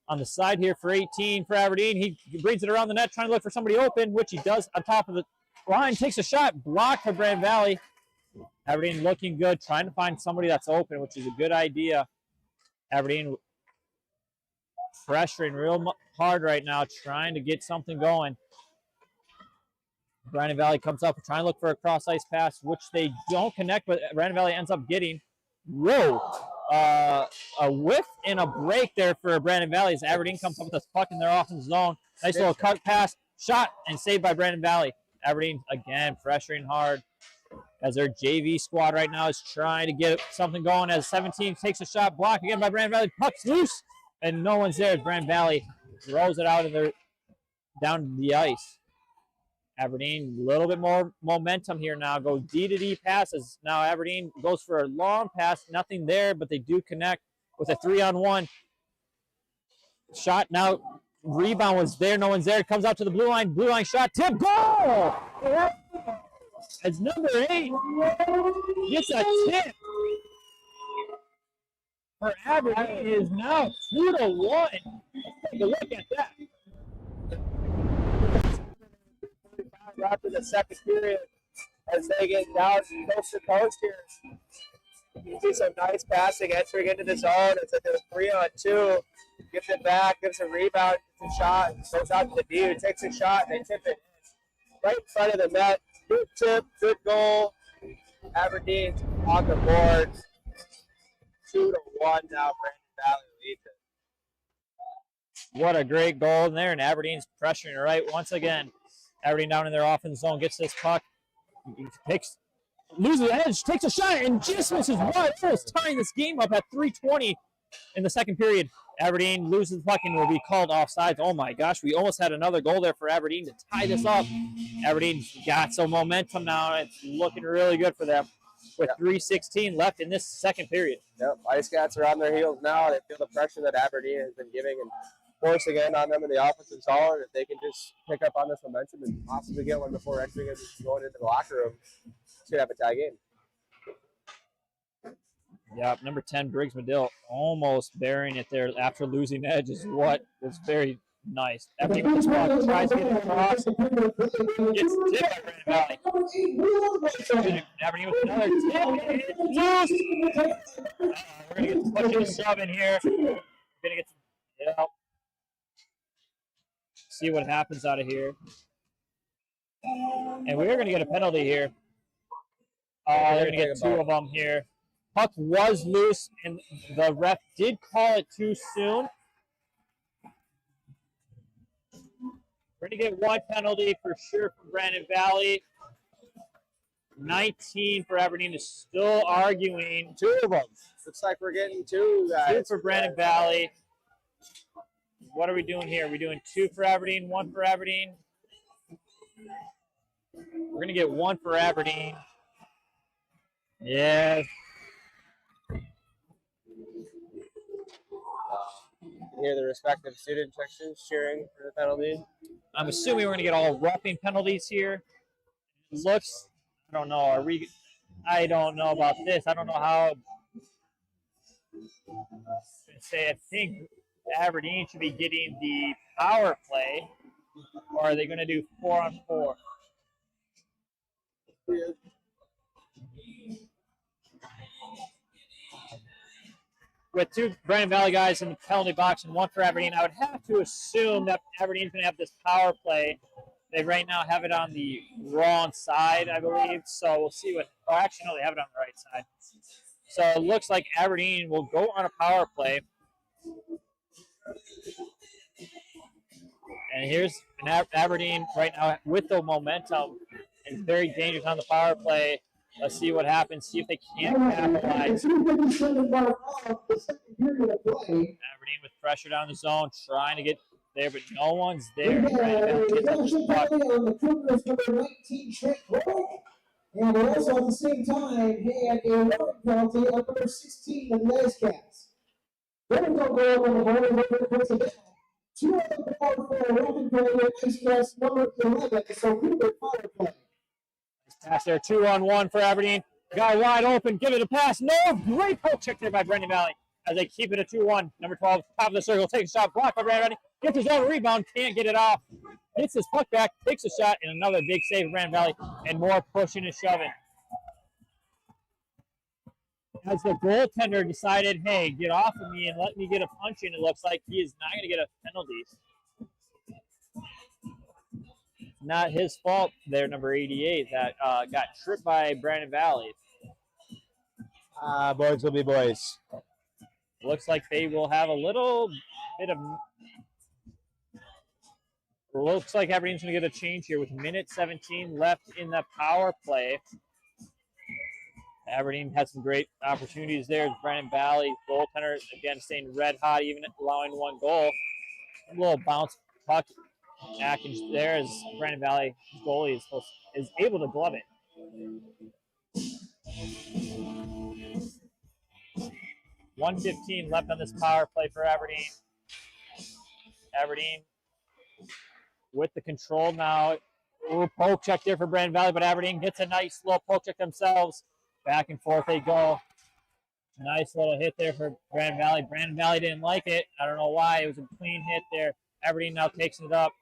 on the side here for 18 for Aberdeen. He brings it around the net, trying to look for somebody open, which he does on top of the line. Takes a shot, blocked for Brandon Valley. Aberdeen looking good, trying to find somebody that's open, which is a good idea. Aberdeen pressuring real hard right now, trying to get something going. Brandon Valley comes up, trying to look for a cross ice pass, which they don't connect, but Brandon Valley ends up getting. Whoa! A whiff and a break there for Brandon Valley as Aberdeen comes up with this puck in their offensive zone. Nice little cut pass, shot, and saved by Brandon Valley. Aberdeen, again, pressuring hard as their JV squad right now is trying to get something going as 17 takes a shot, blocked again by Brandon Valley. Puck's loose, and no one's there as Brandon Valley throws it out of their down the ice. Aberdeen, a little bit more momentum here now. Goes D-to-D passes. Now Aberdeen goes for a long pass. Nothing there, but they do connect with a 3-on-1. Shot now. Rebound was there. No one's there. Comes out to the blue line. Blue line shot. Tip. Goal! As number 8 gets a tip. for Aberdeen is now 2-1. Let's take a look at that. After the second period, as they get down coast to coast here, you see some nice passing, entering into the zone. It's a 3-on-2. Gives it back, gives a rebound, gets a shot, goes out to the D, takes a shot, and they tip it right in front of the net. Good tip, good goal. Aberdeen's on the board. 2-1 now. Brandon Valley leads it. What a great goal in there, and Aberdeen's pressuring right once again. Aberdeen down in their offense zone, gets this puck, loses the edge, takes a shot, and just misses wide. Almost tying this game up at 3:20 in the second period. Aberdeen loses the puck and will be called offsides. Oh my gosh, we almost had another goal there for Aberdeen to tie this up. Aberdeen's got some momentum now. It's looking really good for them with 3:16 left in this second period. Yep, IceCats are on their heels now. They feel the pressure that Aberdeen has been giving and forcing in on them in the offensive zone. If they can just pick up on this momentum and possibly get one before entering it, going into the locker room, should have a tie game. Yep, number 10, Briggs Medill, almost bearing it there after losing edge is what was very nice. After he gets puck, tries to get it across, gets tipped by Brandon Valley. Aberdeen with another tip, and it's loose. We're going to get push and shove in here. We're going to get some, see what happens out of here. And we're going to get a penalty here. They're going to get two of them here. Puck was loose, and the ref did call it too soon. We're going to get one penalty for sure from Brandon Valley. 19 for Aberdeen is still arguing. Two of them. Looks like we're getting two guys. Two for Brandon Valley. What are we doing here? Are we doing two for Aberdeen, one for Aberdeen? We're going to get one for Aberdeen. Yeah. Hear the respective student sections cheering for the penalty. I'm assuming we're going to get all roughing penalties here. It looks, I don't know. I don't know about this. I don't know how. I think Aberdeen should be getting the power play, or are they going to do 4-on-4? With two Brandon Valley guys in the penalty box and one for Aberdeen, I would have to assume that Aberdeen's going to have this power play. They right now have it on the wrong side, I believe. So we'll see what. Oh, actually, no, they have it on the right side. So it looks like Aberdeen will go on a power play. And here's an Aberdeen right now with the momentum and very dangerous on the power play. Let's see what happens. See if they can't capitalize. Aberdeen with pressure down the zone, trying to get there, but no one's there. And also at the same time had a running penalty on number 16 of the IceCats. There we go, goal on the board. Once again, 2 on the board for a running penalty at IceCats number 11. So Cougar power play. Pass there, 2-on-1 for Aberdeen. Guy wide open, give it a pass. No, great poke check there by Brandon Valley as they keep it at 2-1. Number 12, top of the circle, takes a shot, blocked by Brandon Valley. Gets his own rebound, can't get it off. Hits his puck back, takes a shot, and another big save for Brandon Valley, and more pushing and shoving. As the goaltender decided, hey, get off of me and let me get a punch in, it looks like he is not going to get a penalty. Not his fault there, number 88, that got tripped by Brandon Valley. Boys will be boys. Looks like they will have a little bit of. Looks like Aberdeen's going to get a change here with minute 17 left in the power play. Aberdeen had some great opportunities there. Brandon Valley, goaltender, again staying red hot, even allowing one goal. A little bounce puck action there as Brandon Valley goalie is able to glove it. 1:15 left on this power play for Aberdeen. Aberdeen with the control now. Ooh, poke check there for Brandon Valley, but Aberdeen gets a nice little poke check themselves. Back and forth they go. Nice little hit there for Brandon Valley. Brandon Valley didn't like it. I don't know why. It was a clean hit there. Aberdeen now takes it up.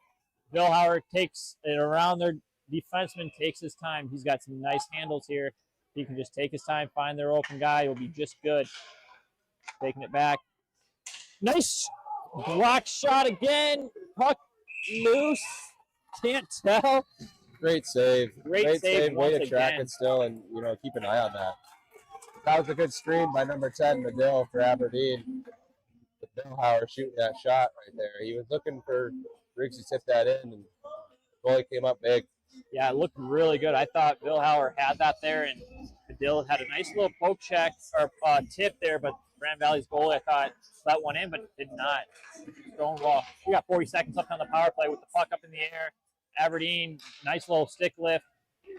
Bill Howard takes it around their defenseman, takes his time. He's got some nice handles here. He can just take his time, find their open guy. He'll be just good. Taking it back. Nice block shot again. Puck loose. Can't tell. Great save. Great save Way to once track again. it still and, keep an eye on that. That was a good screen by number 10, Medill, for Aberdeen. Bill Howard shooting that shot right there. He was looking for Riggs to tip that in, and the goalie came up big. Yeah, it looked really good. I thought Bill Howard had that there, and Medill had a nice little poke check or tip there, but Brandon Valley's goalie, I thought, let one in, but did not. Going well. We got 40 seconds left on the power play with the puck up in the air. Aberdeen, nice little stick lift.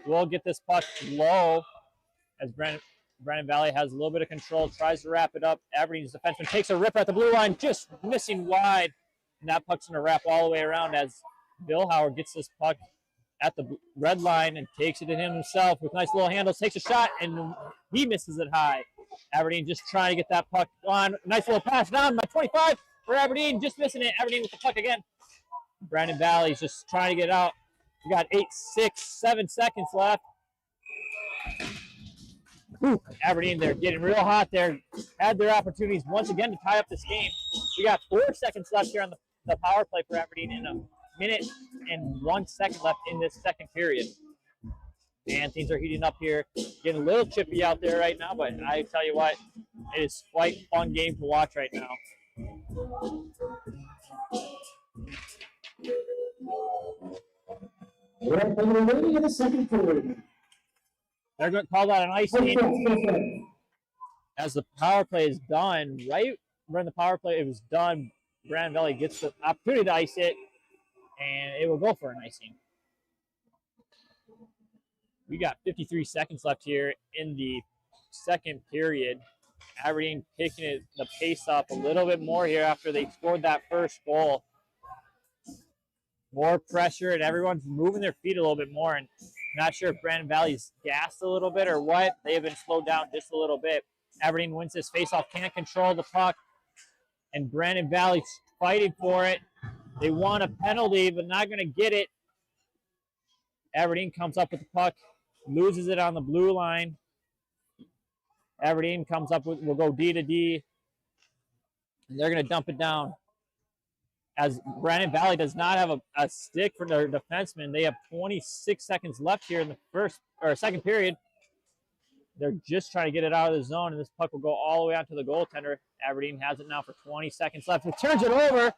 We'll get this puck low as Brandon Valley has a little bit of control, tries to wrap it up. Aberdeen's defenseman takes a rip at the blue line, just missing wide. And that puck's going to wrap all the way around as Bill Howard gets this puck at the red line and takes it to him himself with nice little handles, takes a shot, and he misses it high. Aberdeen just trying to get that puck on. Nice little pass down by 25 for Aberdeen, just missing it. Aberdeen with the puck again. Brandon Valley's just trying to get out. We got 8, 6, 7 seconds left. Whew. Aberdeen, they're getting real hot there. Had their opportunities once again to tie up this game. We got 4 seconds left here on the power play for Aberdeen and a minute and 1 second left in this second period. And things are heating up here. Getting a little chippy out there right now, but I tell you what, it is quite a fun game to watch right now. We're ready in the second period. They're going to call that an icing. As the power play is done, right when the power play it was done, Brandon Valley gets the opportunity to ice it, and it will go for an icing. We got 53 seconds left here in the second period. Aberdeen picking the pace up a little bit more here after they scored that first goal. More pressure, and everyone's moving their feet a little bit more. And not sure if Brandon Valley's gassed a little bit or what. They have been slowed down just a little bit. Aberdeen wins this faceoff, can't control the puck, and Brandon Valley's fighting for it. They want a penalty, but not going to get it. Aberdeen comes up with the puck, loses it on the blue line. Aberdeen comes up with, will go D to D. And they're going to dump it down. As Brandon Valley does not have a stick for their defenseman. They have 26 seconds left here in the second period. They're just trying to get it out of the zone, and this puck will go all the way out to the goaltender. Aberdeen has it now for 20 seconds left. It turns it over.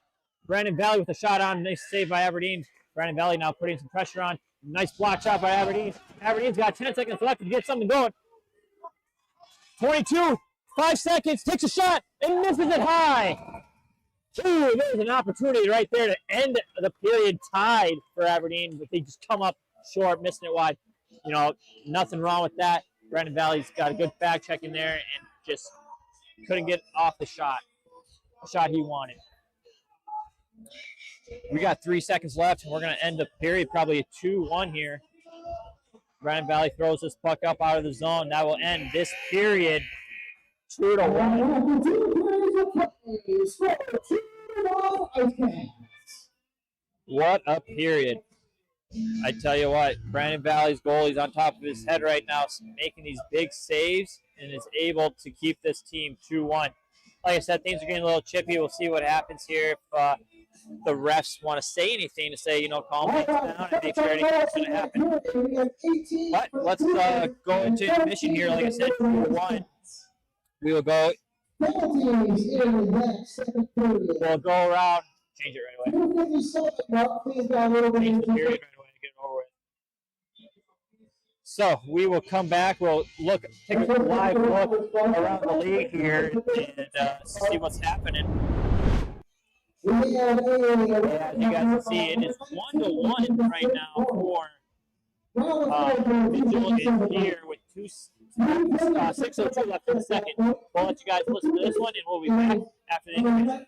Brandon Valley with a shot on. Nice save by Aberdeen. Brandon Valley now putting some pressure on. Nice block shot by Aberdeen. Aberdeen's got 10 seconds left to get something going. 22, 5 seconds, takes a shot, and misses it high. Ooh, there's an opportunity right there to end the period tied for Aberdeen, but they just come up short, missing it wide. Nothing wrong with that. Brandon Valley's got a good back check in there and just couldn't get off the shot he wanted. We got 3 seconds left, and we're going to end the period probably a 2-1 here. Brandon Valley throws this puck up out of the zone. That will end this period 2-1. What a period. I tell you what, Brandon Valley's goalie's on top of his head right now, making these big saves, and is able to keep this team 2-1. Like I said, things are getting a little chippy. We'll see what happens here if the refs want to say anything to say, calm things down and make sure anything's going to happen. But let's go into intermission here. Like I said, 2-1. We will go. We'll go around. Change it right away. Change the period right away and get it over with. So we will come back. We'll take a live look around the league here and see what's happening. As you guys can see, it is 1-1 right now for Vigil is here with 6:02 left in the second. We'll let you guys listen to this one, and we'll be back after the intermission.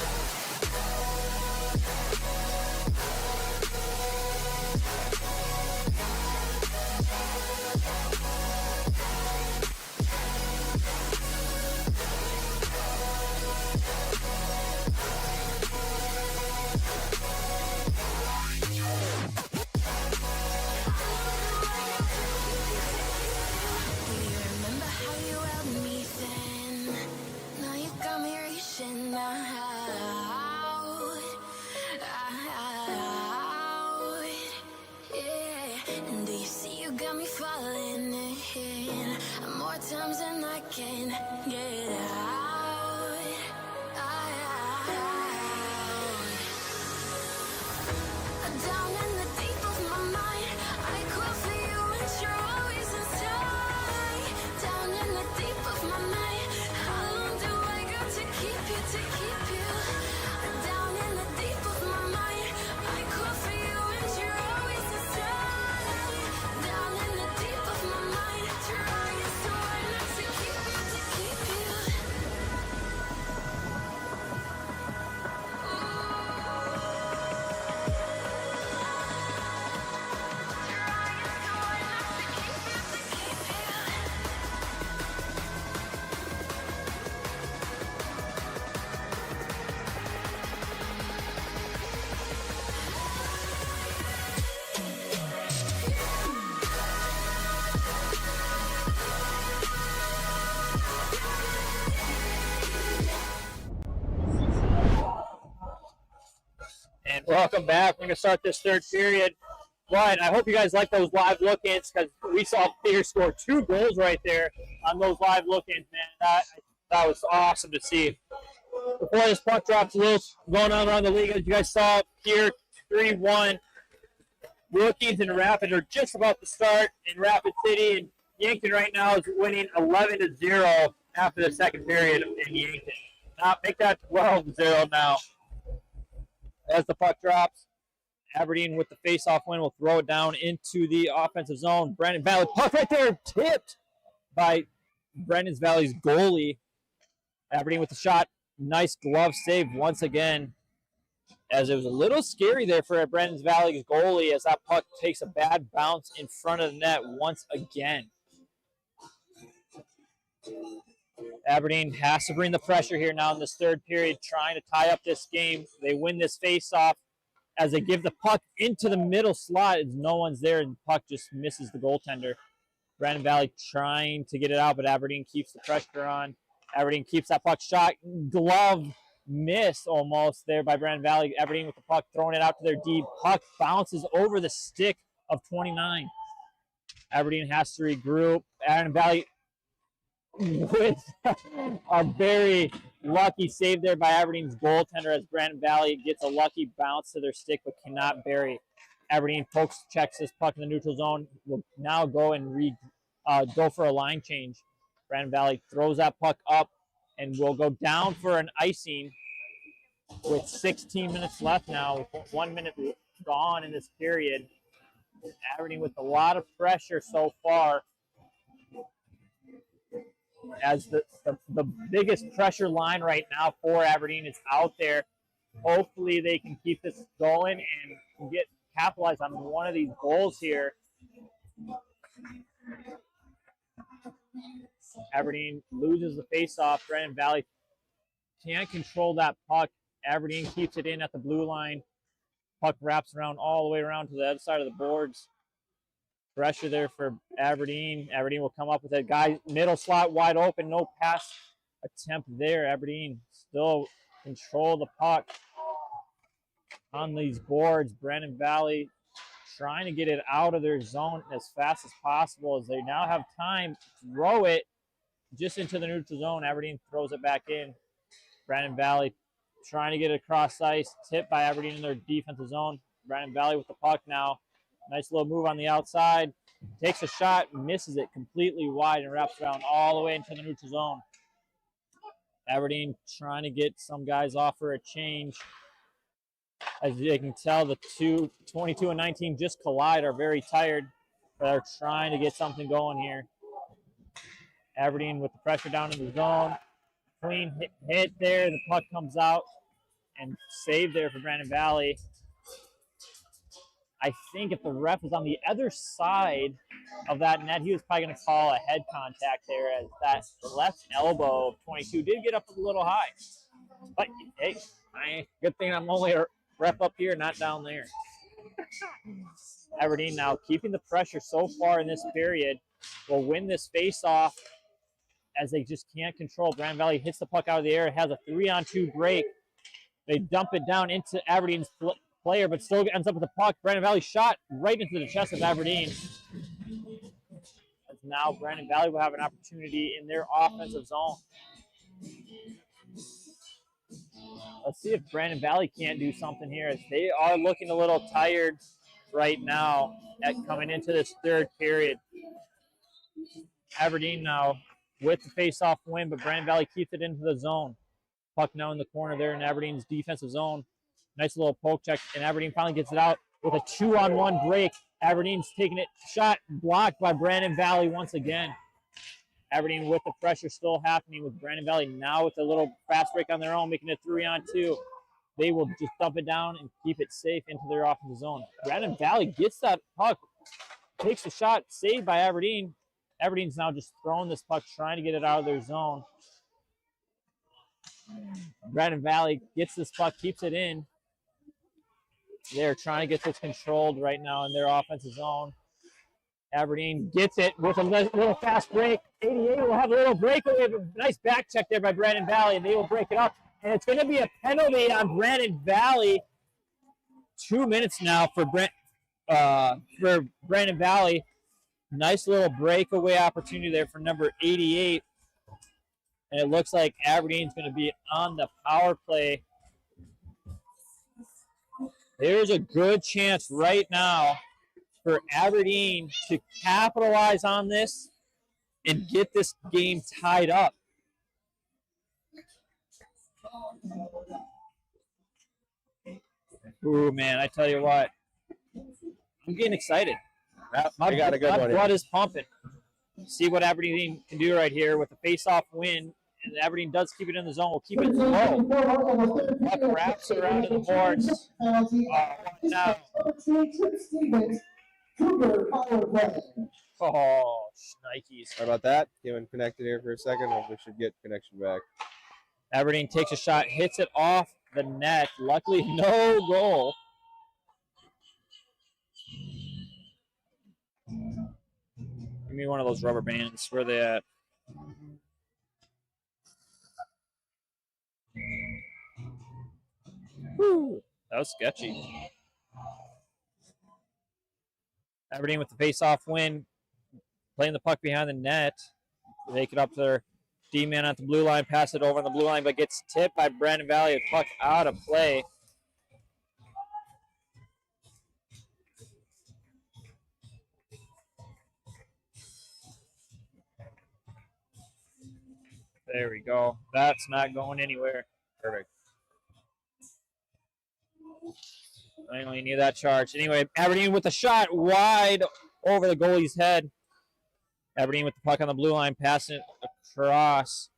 Do you remember how you held me then? Now you got me reaching out. Yeah. And do you see you got me falling in more times than I can get out. Down in the deep of my mind, I crawl for you and you're always inside. Down in the deep of my mind, how long do I got to keep you, to keep you? Down in the deep of my mind, I crawl for you and you're always inside. Down in the deep of my mind, trying so hard not to keep you, to keep you. And welcome back. We're going to start this third period. But I hope you guys like those live look-ins because we saw Peter score 2 goals right there on those live look-ins, man. That was awesome to see. Before this puck drops, a little going on around the league. As you guys saw here, 3-1. Look-ins and Rapid are just about to start in Rapid City. And Yankton right now is winning 11-0 after the second period in Yankton. Now make that 12-0 now. As the puck drops, Aberdeen with the face-off win will throw it down into the offensive zone. Brandon Valley, puck right there, tipped by Brandon Valley's goalie. Aberdeen with the shot. Nice glove save once again, as it was a little scary there for Brandon Valley's goalie as that puck takes a bad bounce in front of the net once again. Aberdeen has to bring the pressure here now in this third period, trying to tie up this game. They win this face-off as they give the puck into the middle slot as no one's there, and the puck just misses the goaltender. Brandon Valley trying to get it out, but Aberdeen keeps the pressure on. Aberdeen keeps that puck shot. Glove miss almost there by Brandon Valley. Aberdeen with the puck, throwing it out to their D. Puck bounces over the stick of 29. Aberdeen has to regroup. Brandon Valley with a very lucky save there by Aberdeen's goaltender as Brandon Valley gets a lucky bounce to their stick but cannot bury. Aberdeen checks this puck in the neutral zone. Will now go and go for a line change. Brandon Valley throws that puck up and will go down for an icing with 16 minutes left now. 1 minute gone in this period. Aberdeen with a lot of pressure so far, as the biggest pressure line right now for Aberdeen is out there. Hopefully they can keep this going and capitalize on one of these goals here. Aberdeen loses the face-off. Brandon Valley can't control that puck. Aberdeen keeps it in at the blue line. Puck wraps around all the way around to the other side of the boards. Pressure there for Aberdeen. Aberdeen will come up with a guy, middle slot wide open. No pass attempt there. Aberdeen still control the puck on these boards. Brandon Valley trying to get it out of their zone as fast as possible as they now have time to throw it just into the neutral zone. Aberdeen throws it back in. Brandon Valley trying to get it across ice. Tipped by Aberdeen in their defensive zone. Brandon Valley with the puck now. Nice little move on the outside. Takes a shot, misses it completely wide, and wraps around all the way into the neutral zone. Aberdeen trying to get some guys off for a change. As you can tell, the 22 and 19 just collide, are very tired. They're trying to get something going here. Aberdeen with the pressure down in the zone. Clean hit there. The puck comes out and save there for Brandon Valley. I think if the ref was on the other side of that net, he was probably going to call a head contact there, as that left elbow of 22 did get up a little high. But hey, good thing I'm only a ref up here, not down there. Aberdeen now keeping the pressure so far in this period will win this face-off, as they just can't control. Brandon Valley hits the puck out of the air. It has a 3-on-2 break. They dump it down into Aberdeen's player, but still ends up with the puck. Brandon Valley shot right into the chest of Aberdeen. As now Brandon Valley will have an opportunity in their offensive zone. Let's see if Brandon Valley can't do something here, as they are looking a little tired right now at coming into this third period. Aberdeen now with the face-off win, but Brandon Valley keeps it into the zone. Puck now in the corner there in Aberdeen's defensive zone. Nice little poke check, and Aberdeen finally gets it out with a 2-on-1 break. Aberdeen's taking it, shot blocked by Brandon Valley once again. Aberdeen with the pressure still happening, with Brandon Valley now with a little fast break on their own, making it 3-on-2. They will just dump it down and keep it safe into their offensive zone. Brandon Valley gets that puck, takes the shot, saved by Aberdeen. Aberdeen's now just throwing this puck, trying to get it out of their zone. Brandon Valley gets this puck, keeps it in. They're trying to get this controlled right now in their offensive zone. Aberdeen gets it with a little fast break. 88 will have a little breakaway. A nice back check there by Brandon Valley, and they will break it up. And it's going to be a penalty on Brandon Valley. 2 minutes now for Brandon Valley. Nice little breakaway opportunity there for number 88. And it looks like Aberdeen's going to be on the power play. There's a good chance right now for Aberdeen to capitalize on this and get this game tied up. Ooh, man, I tell you what, I'm getting excited. My blood is pumping. See what Aberdeen can do right here with a face-off win. And Aberdeen does keep it in the zone. We'll keep it low. Puck wraps around in the boards. Now. Oh, shnikes. How about that? Getting connected here for a second. Hopefully should get connection back. Aberdeen takes a shot, hits it off the net. Luckily, no goal. Give me one of those rubber bands. Where are they at? Whew, that was sketchy. Aberdeen with the face-off win, playing the puck behind the net. Make it up to their D-man at the blue line, pass it over on the blue line, but gets tipped by Brandon Valley. A puck out of play. There we go. That's not going anywhere. Perfect. I only need that charge. Anyway, Aberdeen with the shot wide over the goalie's head. Aberdeen with the puck on the blue line, passing it across.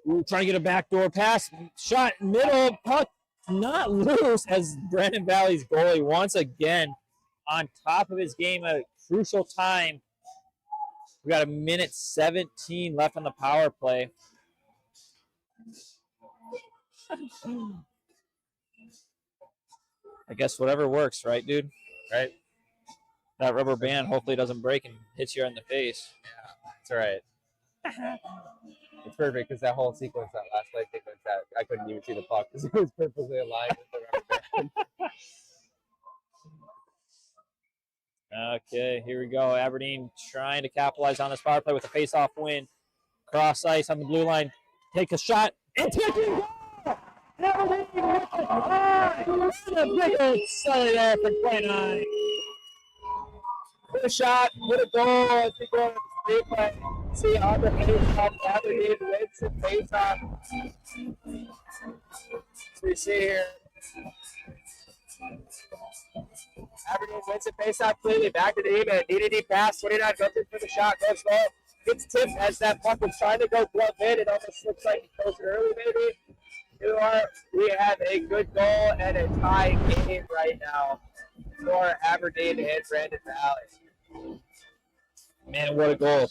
Ooh, trying to get a backdoor pass. Shot middle, puck not loose, as Brandon Valley's goalie once again on top of his game at a crucial time. We got 1:17 left on the power play. I guess whatever works, right, dude? Right? That rubber band hopefully doesn't break and hits you in the face. Yeah, that's all right. It's perfect because that whole sequence, that last leg sequence, I couldn't even see the puck because it was perfectly aligned with the rubber band. Okay, here we go. Aberdeen trying to capitalize on this power play with a face-off win. Cross ice on the blue line. Take a shot. And take it. Aberdeen with the tie. A big old celly there for 29. Put a shot, put a goal. I think we're on the replay. See on the face-off. Aberdeen wins the face-off. So we see here. Aberdeen wins the face-off clearly. Back to the E-man. DDD pass. 29 goes in for the shot. Goes low. Gets tipped as that puck was trying to go glove in. It almost looks like he goes early, maybe. We have a good goal and a tie game right now for Aberdeen and Brandon Valley. Man, what a goal.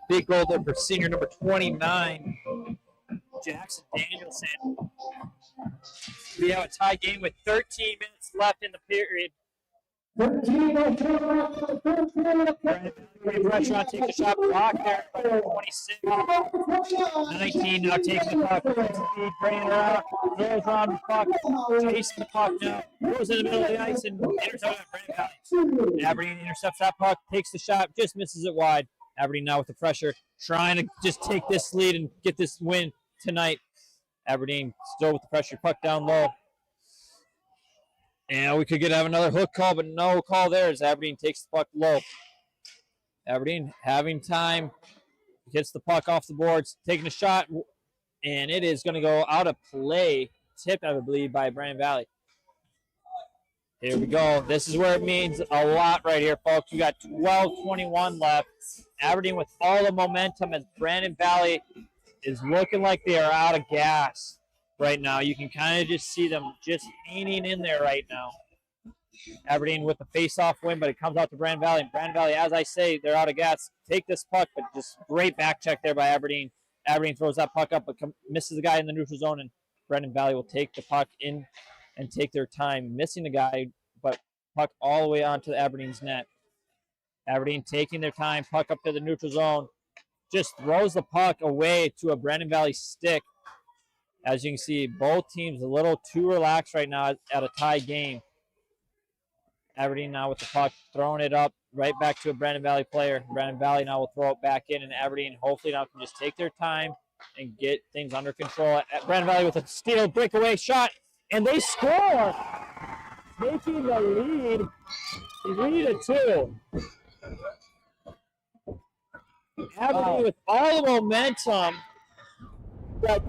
Big goal there for senior number 29, Jackson Danielson. We have a tie game with 13 minutes left in the period. 13 Great pressure on, take the shot, block there by 26. 19 now taking the puck, speed, bringing it out, throws around the puck, chasing the puck now, goes in the middle of the ice and intercepts Brandon Valley. Aberdeen intercepts that puck, takes the shot, just misses it wide. Aberdeen now with the pressure, trying to just take this lead and get this win tonight. Aberdeen still with the pressure, puck down low. And we could have another hook call, but no call there as Aberdeen takes the puck low. Aberdeen having time, gets the puck off the boards, taking a shot, and it is going to go out of play. Tip, I believe, by Brandon Valley. Here we go. This is where it means a lot right here, folks. We got 12:21 left. Aberdeen with all the momentum as Brandon Valley is looking like they are out of gas right now. You can kind of just see them just hanging in there right now. Aberdeen with the face-off win, but it comes out to Brandon Valley. And Brandon Valley, as I say, they're out of gas. Take this puck, but just great back check there by Aberdeen. Aberdeen throws that puck up, but misses the guy in the neutral zone, and Brandon Valley will take the puck in and take their time, missing the guy, but puck all the way onto Aberdeen's net. Aberdeen taking their time, puck up to the neutral zone, just throws the puck away to a Brandon Valley stick. As you can see, both teams a little too relaxed right now at a tie game. Aberdeen now with the puck, throwing it up right back to a Brandon Valley player. Brandon Valley now will throw it back in, and Aberdeen hopefully now can just take their time and get things under control. Brandon Valley with a steal, breakaway shot, and they score, taking the lead 3-2. Aberdeen with all the momentum. What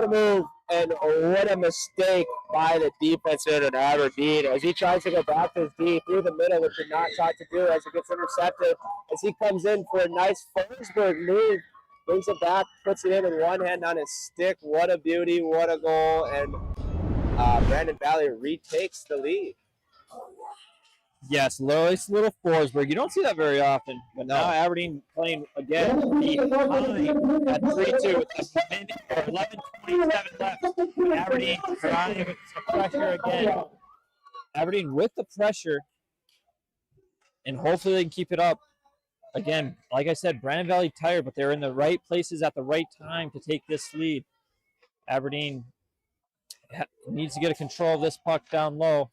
a move, and what a mistake by the defense in Aberdeen as he tries to go back to his D through the middle, which you're not taught to do, as it gets intercepted. As he comes in for a nice Forsberg move, brings it back, puts it in with one hand on his stick. What a beauty, what a goal, and Brandon Valley retakes the lead. Yes, nice little Forsberg. You don't see that very often, but now Aberdeen playing again behind at 3-2 with a minute or 11:27 left. Aberdeen trying with some pressure again. Aberdeen with the pressure, and hopefully they can keep it up. Again, like I said, Brandon Valley tired, but they're in the right places at the right time to take this lead. Aberdeen needs to get a control of this puck down low.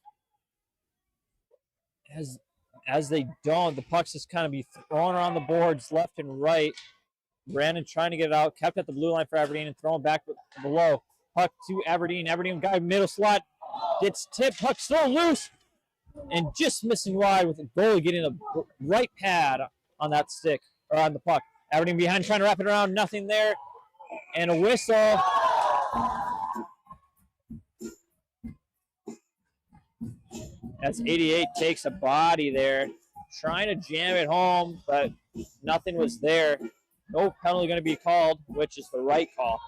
As they don't, the puck's just kind of be thrown around the boards left and right. Brandon trying to get it out, kept at the blue line for Aberdeen and thrown back below. Puck to Aberdeen. Aberdeen guy middle slot gets tipped. Puck still loose and just missing wide with the goalie getting a right pad on that stick or on the puck. Aberdeen behind trying to wrap it around. Nothing there. And a whistle. That's 88 takes a body there, trying to jam it home, but nothing was there. No penalty going to be called, which is the right call.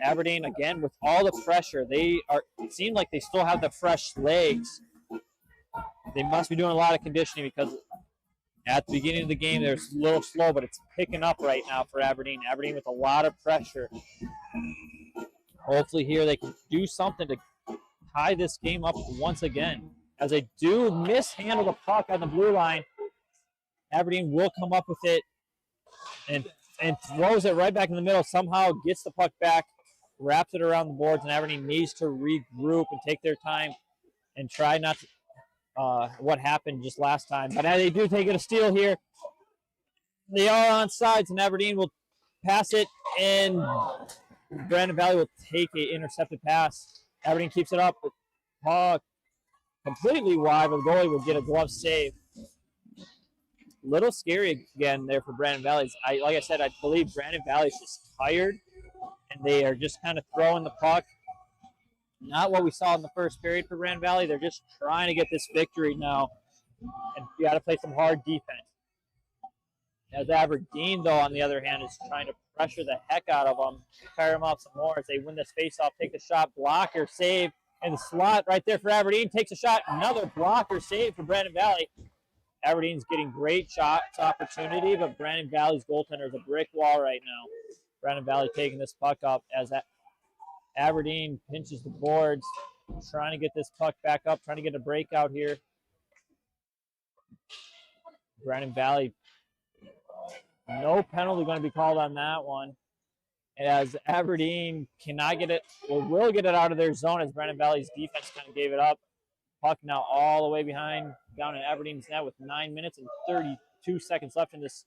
Aberdeen, again, with all the pressure, it seemed like they still have the fresh legs. They must be doing a lot of conditioning because at the beginning of the game, they're a little slow, but it's picking up right now for Aberdeen. Aberdeen with a lot of pressure. Hopefully here they can do something to tie this game up once again. As they do mishandle the puck on the blue line, Aberdeen will come up with it and throws it right back in the middle. Somehow gets the puck back, wraps it around the boards, and Aberdeen needs to regroup and take their time and try not to, what happened just last time. But they do take it a steal here. They are on sides, and Aberdeen will pass it, and Brandon Valley will take an intercepted pass. Aberdeen keeps it up. Puck completely wide, but the goalie will get a glove save. Little scary again there for Brandon Valley. Like I said, I believe Brandon Valley is just tired, and they are just kind of throwing the puck. Not what we saw in the first period for Brandon Valley. They're just trying to get this victory now, and you got to play some hard defense. As Aberdeen, though, on the other hand, is trying to pressure the heck out of them, fire them off some more as they win this face-off, take the shot, blocker, save, in the slot right there for Aberdeen, takes a shot, another blocker save for Brandon Valley. Aberdeen's getting great shots opportunity, but Brandon Valley's goaltender is a brick wall right now. Brandon Valley taking this puck up as Aberdeen pinches the boards, trying to get this puck back up, trying to get a breakout here. Brandon Valley, no penalty going to be called on that one, as Aberdeen cannot get it, or will get it out of their zone as Brandon Valley's defense kind of gave it up. Puck now all the way behind, down in Aberdeen's net with 9 minutes and 32 seconds left in this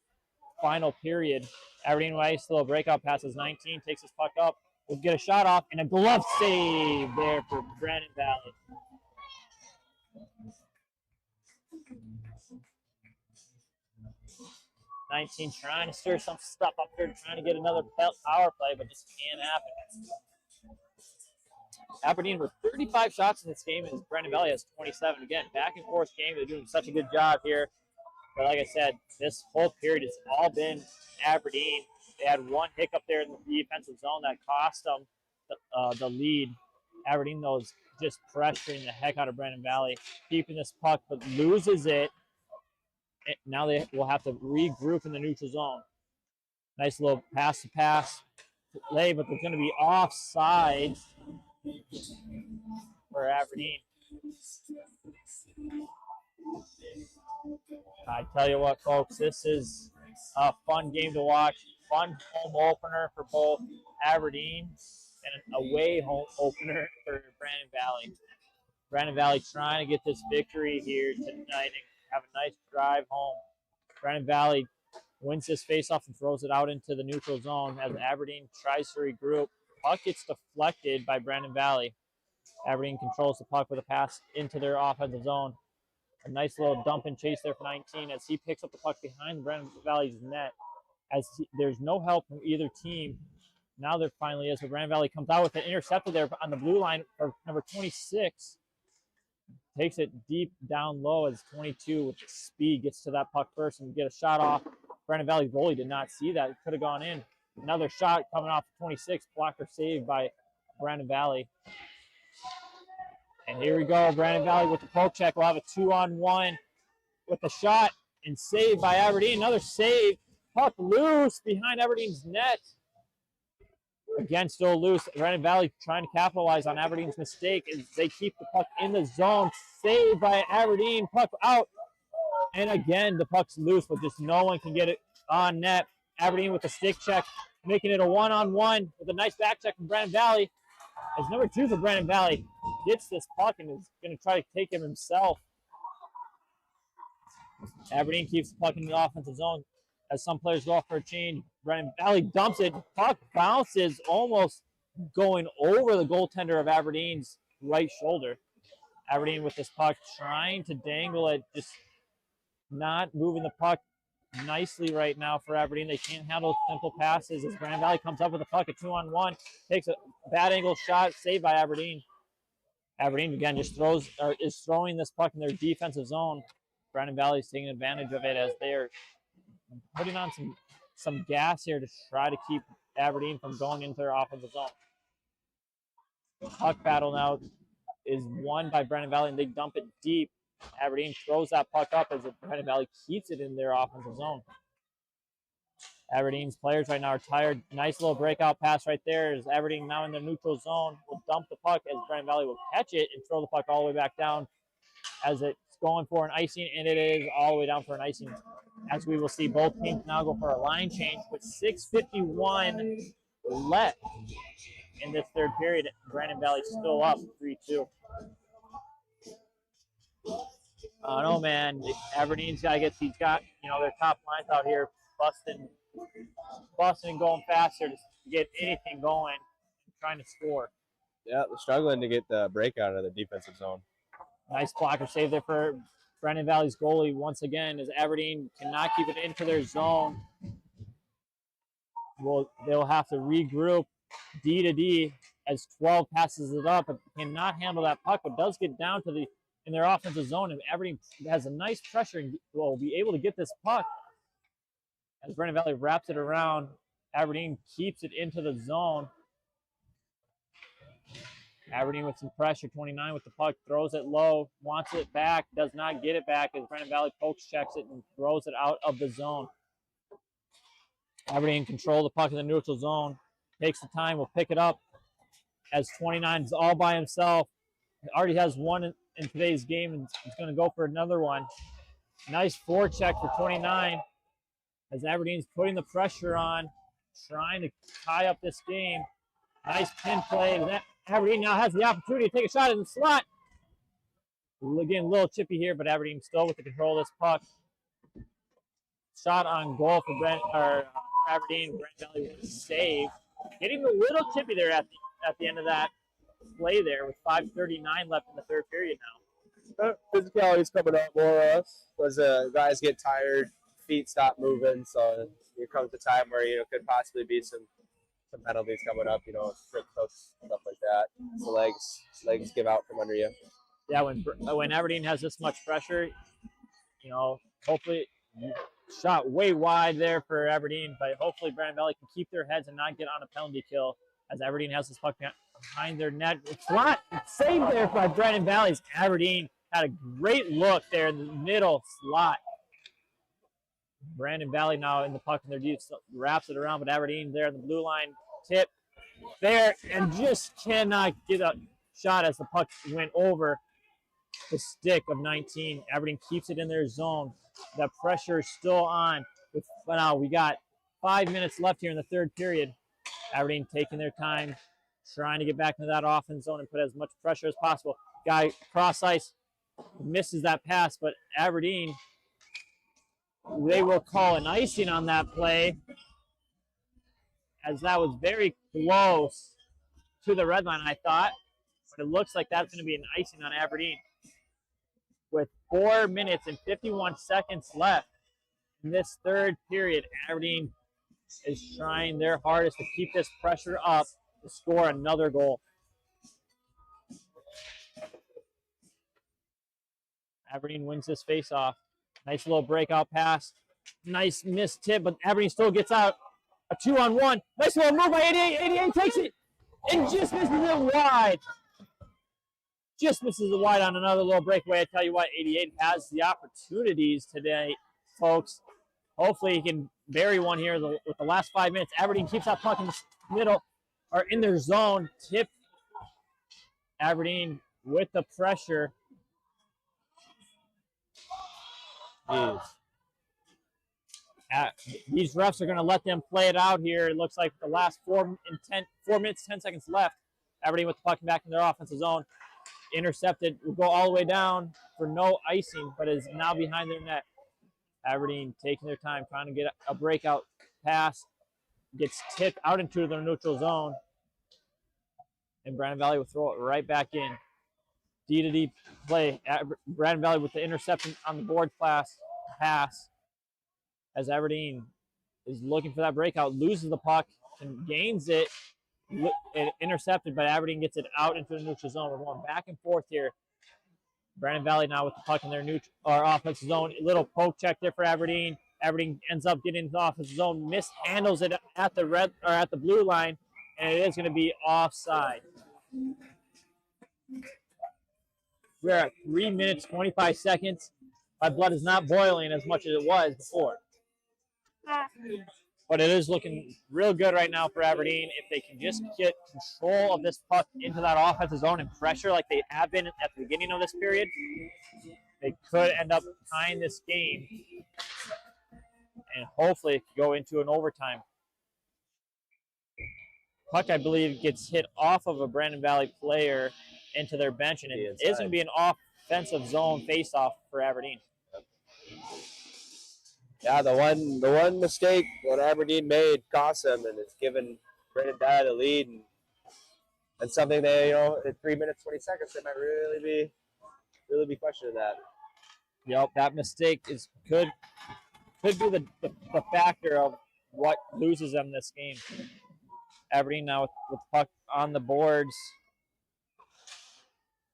final period. Aberdeen Weiss, little breakout passes 19, takes his puck up, will get a shot off, and a glove save there for Brandon Valley. '19 trying to stir some stuff up there, trying to get another power play, but just can't happen. Aberdeen with 35 shots in this game, and Brandon Valley has 27. Again, back and forth game. They're doing such a good job here. But like I said, this whole period has all been Aberdeen. They had one hiccup there in the defensive zone that cost them the lead. Aberdeen, though, is just pressuring the heck out of Brandon Valley, keeping this puck, but loses it. Now they will have to regroup in the neutral zone. Nice little pass-to-pass play, but there's going to be offside for Aberdeen. I tell you what, folks, this is a fun game to watch. Fun home opener for both Aberdeen and an away home opener for Brandon Valley. Brandon Valley trying to get this victory here tonight and have a nice drive home. Brandon Valley wins this faceoff and throws it out into the neutral zone as Aberdeen tries to regroup. Puck gets deflected by Brandon Valley. Aberdeen controls the puck with a pass into their offensive zone. A nice little dump and chase there for 19 as he picks up the puck behind Brandon Valley's net. There's no help from either team. Now there finally is, but Brandon Valley comes out with an interceptor there on the blue line for number 26. Takes it deep down low as 22 with speed gets to that puck first and get a shot off. Brandon Valley goalie did not see that. It could have gone in. Another shot coming off 26. Blocker saved by Brandon Valley. And here we go. Brandon Valley with the poke check. We'll have a 2-on-1 with the shot and saved by Aberdeen. Another save. Puck loose behind Aberdeen's net. Again, still loose. Brandon Valley trying to capitalize on Aberdeen's mistake as they keep the puck in the zone. Saved by Aberdeen. Puck out. And again, the puck's loose, but just no one can get it on net. Aberdeen with the stick check, making it a 1-on-1 with a nice back check from Brandon Valley. As number 2 for Brandon Valley gets this puck and is going to try to take him himself. Aberdeen keeps the puck in the offensive zone as some players go off for a change. Brandon Valley dumps it. Puck bounces, almost going over the goaltender of Aberdeen's right shoulder. Aberdeen with this puck trying to dangle it, just not moving the puck nicely right now for Aberdeen. They can't handle simple passes as Brandon Valley comes up with the puck, a 2-on-1, takes a bad angle shot, saved by Aberdeen. Aberdeen again just is throwing this puck in their defensive zone. Brandon Valley is taking advantage of it as they are putting on some gas here to try to keep Aberdeen from going into their offensive zone. Puck battle now is won by Brandon Valley, and they dump it deep. Aberdeen throws that puck up as Brandon Valley keeps it in their offensive zone. Aberdeen's players right now are tired. Nice little breakout pass right there as Aberdeen now in the neutral zone will dump the puck as Brandon Valley will catch it and throw the puck all the way back down as it's going for an icing, and it is all the way down for an icing. As we will see both teams now go for a line change with 6:51 left in this third period. Brandon Valley still up 3-2. I don't know, man. Aberdeen's got to get these their top lines out here busting and going faster to get anything going and trying to score. Yeah, they're struggling to get the breakout of the defensive zone. Nice blocker save there for Brandon Valley's goalie once again as Aberdeen cannot keep it into their zone. They'll have to regroup D to D as 12 passes it up, but cannot handle that puck, but does get down to in their offensive zone, and Aberdeen has a nice pressure and will be able to get this puck. As Brandon Valley wraps it around, Aberdeen keeps it into the zone. Aberdeen with some pressure, 29 with the puck, throws it low, wants it back, does not get it back as Brandon Valley pokes checks it and throws it out of the zone. Aberdeen control the puck in the neutral zone, takes the time, will pick it up as 29 is all by himself. He already has one in today's game and he's going to go for another one. Nice forecheck for 29 as Aberdeen's putting the pressure on, trying to tie up this game. Nice pin play. Aberdeen now has the opportunity to take a shot in the slot. Again, a little chippy here, but Aberdeen still with the control of this puck. Shot on goal for Aberdeen. Brandon Valley with a save. Getting a little chippy there at the end of that play there with 5:39 left in the third period now. Physicality's coming up more or less as guys get tired, feet stop moving. So here comes the time where could possibly be some penalties coming up. Trip hooks, stuff like that. The legs give out from under you. Yeah, when Aberdeen has this much pressure, hopefully shot way wide there for Aberdeen, but hopefully Brandon Valley can keep their heads and not get on a penalty kill as Aberdeen has this puck behind their net. Slot saved there by Brandon Valley's. Aberdeen had a great look there in the middle slot. Brandon Valley now in the puck in their deep, wraps it around, but Aberdeen there in the blue line, tip there, and just cannot get a shot as the puck went over the stick of 19. Aberdeen keeps it in their zone. The pressure is still on. Now we got 5 minutes left here in the third period. Aberdeen taking their time, trying to get back into that offense zone and put as much pressure as possible. Guy cross ice misses that pass, but Aberdeen, they will call an icing on that play as that was very close to the red line, I thought. But it looks like that's going to be an icing on Aberdeen. With 4 minutes and 51 seconds left in this third period, Aberdeen is trying their hardest to keep this pressure up to score another goal. Aberdeen wins this face-off. Nice little breakout pass. Nice missed tip, but Aberdeen still gets out. A 2-on-1. Nice little move by 88. 88 takes it and just misses it wide. Just misses it wide on another little breakaway. I tell you what, 88 has the opportunities today, folks. Hopefully he can bury one here with the last 5 minutes. Aberdeen keeps that puck in the middle, or in their zone. Tip Aberdeen with the pressure. Jeez. These refs are going to let them play it out here. It looks like the last 4 minutes, 10 seconds left. Aberdeen with the puck back in their offensive zone. Intercepted, will go all the way down for no icing, but is now behind their net. Aberdeen taking their time, trying to get a breakout pass. Gets tipped out into the neutral zone. And Brandon Valley will throw it right back in. D-to-D play. Brandon Valley with the interception on the board pass. As Aberdeen is looking for that breakout, loses the puck and gains it. Intercepted, but Aberdeen gets it out into the neutral zone. We're going back and forth here. Brandon Valley now with the puck in their offensive zone. A little poke check there for Aberdeen. Aberdeen ends up getting into the offensive zone, mishandles it at the blue line, and it is going to be offside. We're at 3 minutes, 25 seconds. My blood is not boiling as much as it was before. But it is looking real good right now for Aberdeen. If they can just get control of this puck into that offensive zone and pressure like they have been at the beginning of this period, they could end up tying this game and hopefully go into an overtime. Puck, I believe, gets hit off of a Brandon Valley player into their bench, and it is going to be an offensive zone face-off for Aberdeen. Yeah, the one mistake that Aberdeen made cost them, and it's given Brandon Valley the lead, and something they, in 3 minutes 20 seconds, they might really be questioning that. Yep, that mistake could be the factor of what loses them this game. Aberdeen now with the puck on the boards.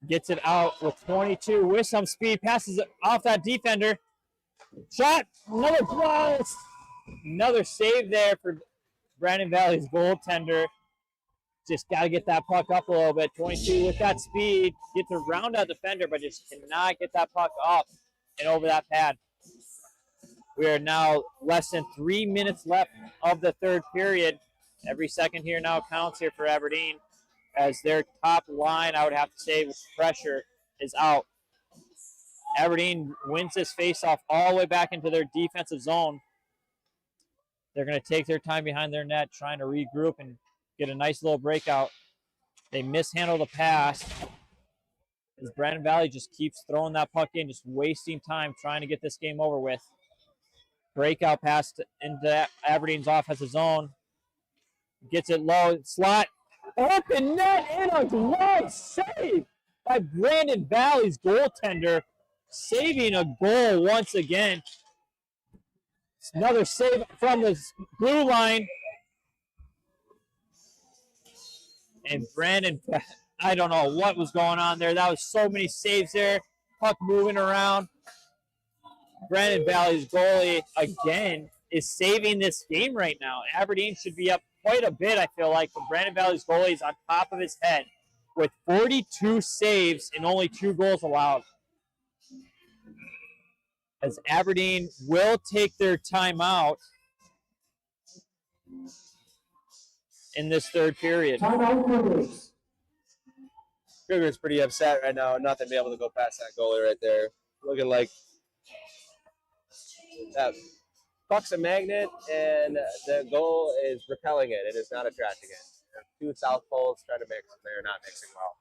Gets it out with 22 with some speed. Passes it off that defender. Shot. Another cross. Another save there for Brandon Valley's goaltender. Just got to get that puck up a little bit. 22 with that speed. Gets a round out defender, but just cannot get that puck up and over that pad. We are now less than 3 minutes left of the third period. Every second here now counts here for Aberdeen, as their top line, I would have to say, with pressure, is out. Aberdeen wins this faceoff all the way back into their defensive zone. They're going to take their time behind their net, trying to regroup and get a nice little breakout. They mishandle the pass, as Brandon Valley just keeps throwing that puck in, just wasting time trying to get this game over with. Breakout pass into Aberdeen's offensive zone. Gets it low, slot, open net, and a glove save by Brandon Valley's goaltender, saving a goal once again. It's another save from the blue line. And Brandon, I don't know what was going on there. That was so many saves there. Puck moving around. Brandon Valley's goalie, again, is saving this game right now. Aberdeen should be up quite a bit, I feel like, but Brandon Valley's goalie is on top of his head with 42 saves and only 2 goals allowed. As Aberdeen will take their timeout in this third period. Cougars pretty upset right now, not to be able to go past that goalie right there. Looking like that puck's a magnet, and the goal is repelling it. It is not attracting it. 2 south poles trying to mix, and they're not mixing well.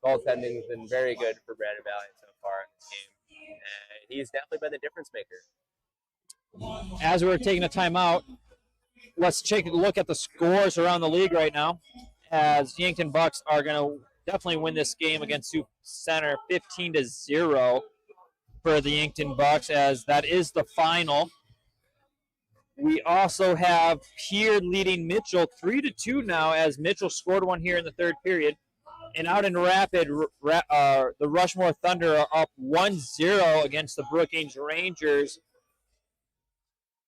Goaltending has been very good for Brandon Valley so far in this game. And he's definitely been the difference maker. As we're taking a timeout, let's take a look at the scores around the league right now, as Yankton Bucks are going to definitely win this game against Sioux Center 15-0 for the Yankton Bucks, as that is the final. We also have Pier leading Mitchell 3-2 now, as Mitchell scored one here in the third period. And out in Rapid, the Rushmore Thunder are up 1-0 against the Brookings Rangers,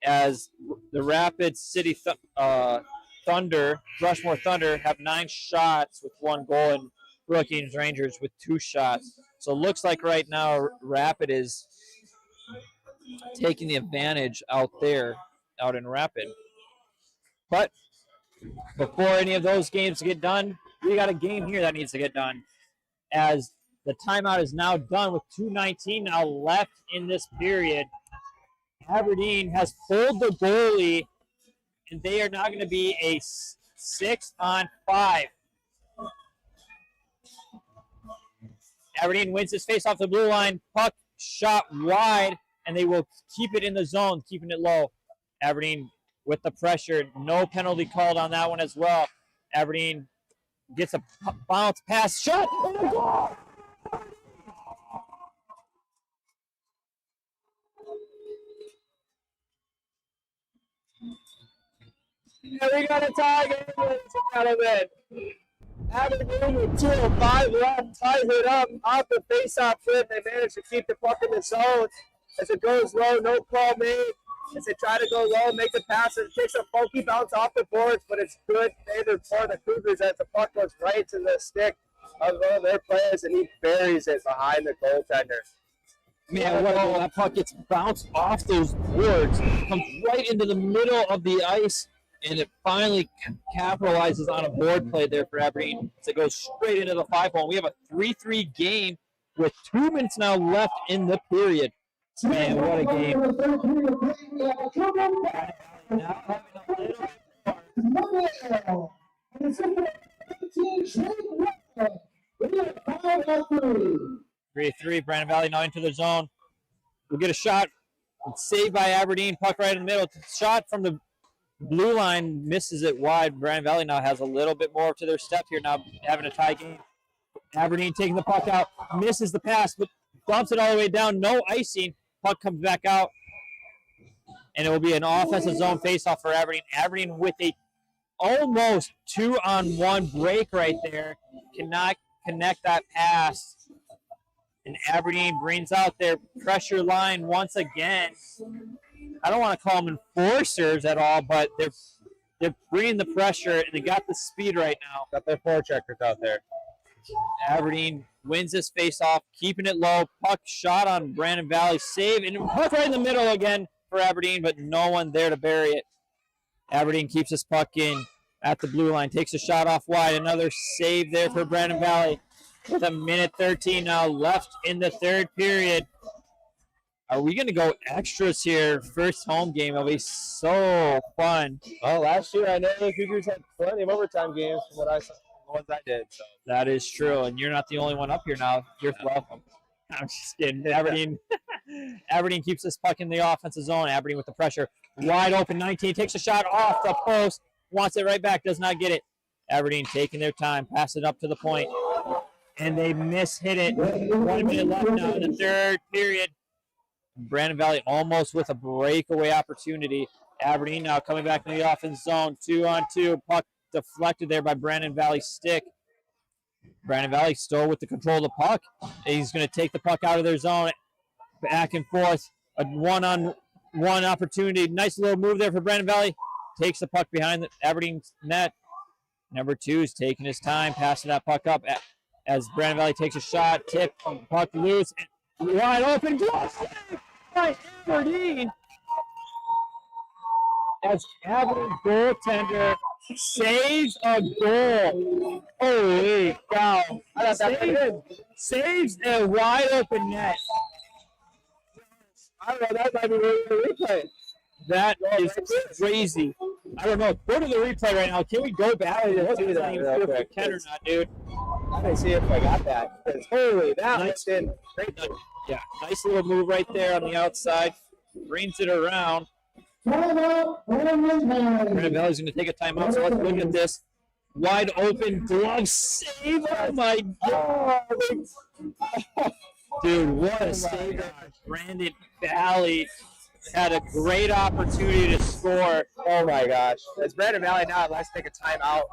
as the Rapid City Thunder, Rushmore Thunder, have 9 shots with 1 goal, and Brookings Rangers with 2 shots. So it looks like right now Rapid is taking the advantage out there, out in Rapid. But before any of those games get done, we got a game here that needs to get done, as the timeout is now done with 2:19 now left in this period. Aberdeen has pulled the goalie, and they are now going to be a 6-on-5. Aberdeen wins this face off the blue line. Puck shot wide, and they will keep it in the zone, keeping it low. Aberdeen with the pressure. No penalty called on that one as well. Aberdeen gets a bounce pass, shot, and a goal! Yeah, we got a tie game, ladies and gentlemen. Aberdeen with 2:05 left, ties it up off the face-off flip. They managed to keep the puck in the zone as it goes low. No call made as they try to go low, make the pass. It takes a funky bounce off the boards, but it's good favored for the Cougars as the puck goes right to the stick of one of their players, and he buries it behind the goaltender. Man, what a goal. That puck gets bounced off those boards, comes right into the middle of the ice, and it finally capitalizes on a board play there for Aberdeen. So it goes straight into the 5-hole. We have a 3-3 game with 2 minutes now left in the period. Man, what a game. Three, 3-3, Brandon Valley now into the zone. We'll get a shot. It's saved by Aberdeen. Puck right in the middle. Shot from the blue line, misses it wide. Brandon Valley now has a little bit more to their step here, now having a tie game. Aberdeen taking the puck out, misses the pass, but dumps it all the way down. No icing. Puck comes back out, and it will be an offensive zone faceoff for Aberdeen. Aberdeen with a almost 2-on-1 break right there. Cannot connect that pass. And Aberdeen brings out their pressure line once again. I don't want to call them enforcers at all, but they're bringing the pressure and they got the speed right now. Got their forecheckers out there. Aberdeen wins this face-off, keeping it low. Puck shot on Brandon Valley, save, and puck right in the middle again for Aberdeen, but no one there to bury it. Aberdeen keeps this puck in at the blue line, takes a shot off wide. Another save there for Brandon Valley with a minute 13 now left in the third period. Are we going to go extras here? First home game. It'll be so fun. Well, last year I know the Cougars had plenty of overtime games from what I saw, the ones I did. So That is true, and you're not the only one up here now. You're welcome. I'm just kidding. Aberdeen keeps this puck in the offensive zone. Aberdeen with the pressure. Wide open, 19, takes a shot off the post, wants it right back, does not get it. Aberdeen taking their time, pass it up to the point, and they hit it. 1 minute left now in the third period. Brandon Valley almost with a breakaway opportunity. Aberdeen now coming back in the offense zone, 2-on-2. Puck deflected there by Brandon Valley's stick. Brandon Valley still with the control of the puck. He's going to take the puck out of their zone. Back and forth. A one-on-one opportunity. Nice little move there for Brandon Valley. Takes the puck behind the Aberdeen's net. Number 2 is taking his time, passing that puck up as Brandon Valley takes a shot. Tip, puck loose. Wide open. Glove save by Aberdeen. As Aberdeen goaltender saves a goal. Holy cow. Saves a wide open net. I don't know, that might be the replay. That is crazy. I don't know. Go to the replay right now. Can we go back and see that real quick? if we can or not, dude? I'm gonna see if I got that. Because holy, that Nice. was in great. Yeah, nice little move right there on the outside. Brings it around. Timeout, Brandon Brandon Valley's going to take a timeout, so let's look at this. Wide open glove save. Oh, my God. Dude, what a save. Brandon Valley had a great opportunity to score. Oh my gosh. It's Brandon Valley now. Let's take a timeout.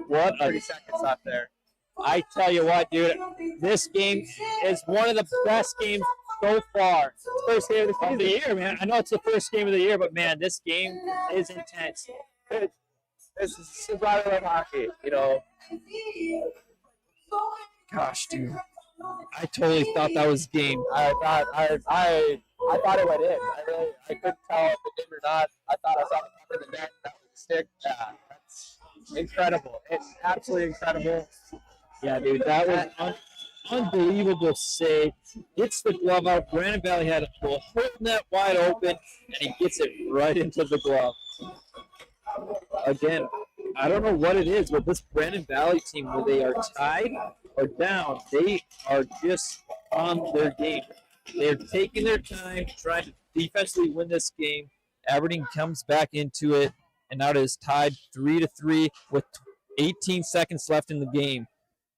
What a 30 seconds left there. I tell you what, dude, this game is one of the best games so far. First game of Of the year, man. I know it's the first game of the year, but man, this game is intense. This is why I love hockey, you know. Gosh, dude, I totally thought that was game. I thought it went in. I couldn't tell if it did or not. I thought I saw the top of the net. That was a stick. Yeah, that's incredible. It's absolutely incredible. Yeah, dude, that was unbelievable save. Gets the glove out. Brandon Valley had a whole net wide open, and he gets it right into the glove. Again, I don't know what it is, but this Brandon Valley team, where they are tied or down, they are just on their game. They're taking their time, trying to defensively win this game. Aberdeen comes back into it, and now it is tied 3-3 with 18 seconds left in the game.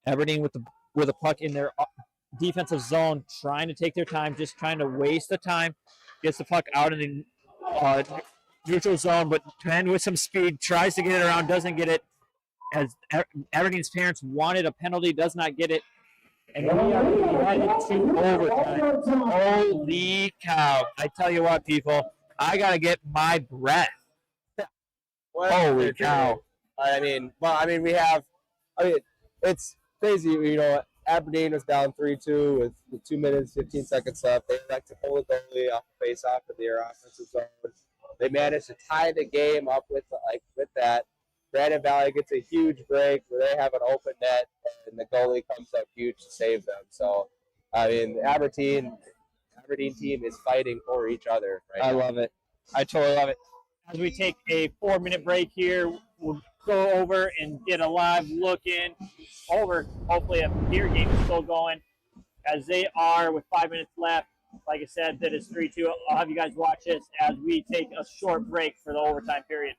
Aberdeen with a puck in their defensive zone, trying to take their time, just trying to waste the time. Gets the puck out in the neutral zone, but Penn with some speed tries to get it around, doesn't get it. As Aberdeen's parents wanted a penalty, does not get it. And we are headed to overtime. Holy cow. I tell you what, people, I got to get my breath. Holy cow. It's crazy. You know, Aberdeen was down 3-2 with 2 minutes, 15 seconds left. They like to pull the goalie off the face-off of their offensive zone. They managed to tie the game up with that. Brandon Valley gets a huge break where they have an open net, and the goalie comes up huge to save them. So, I mean, the Aberdeen team is fighting for each other right I now. love it. I totally love it. As we take a 4-minute break here, we'll go over and get a live look in over. Hopefully, a beer game is still going as they are with 5 minutes left. Like I said, that is 3-2. I'll have you guys watch this as we take a short break for the overtime period.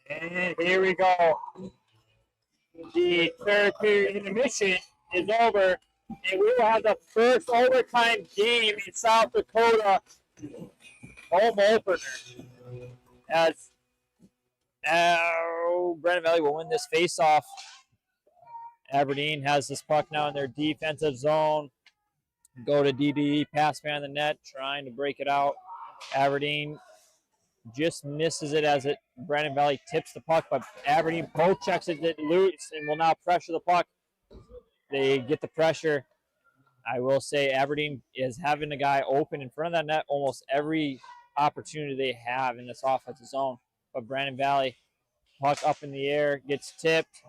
And here we go. The third period intermission is over, and we will have the first overtime game in South Dakota home opener. As Brandon Valley will win this face-off. Aberdeen has this puck now in their defensive zone. Go to DDE, pass behind the net, trying to break it out. Aberdeen just misses it as Brandon Valley tips the puck, but Aberdeen poke checks it loose and will now pressure the puck. They get the pressure. I will say Aberdeen is having a guy open in front of that net almost every opportunity they have in this offensive zone. But Brandon Valley, puck up in the air, gets tipped.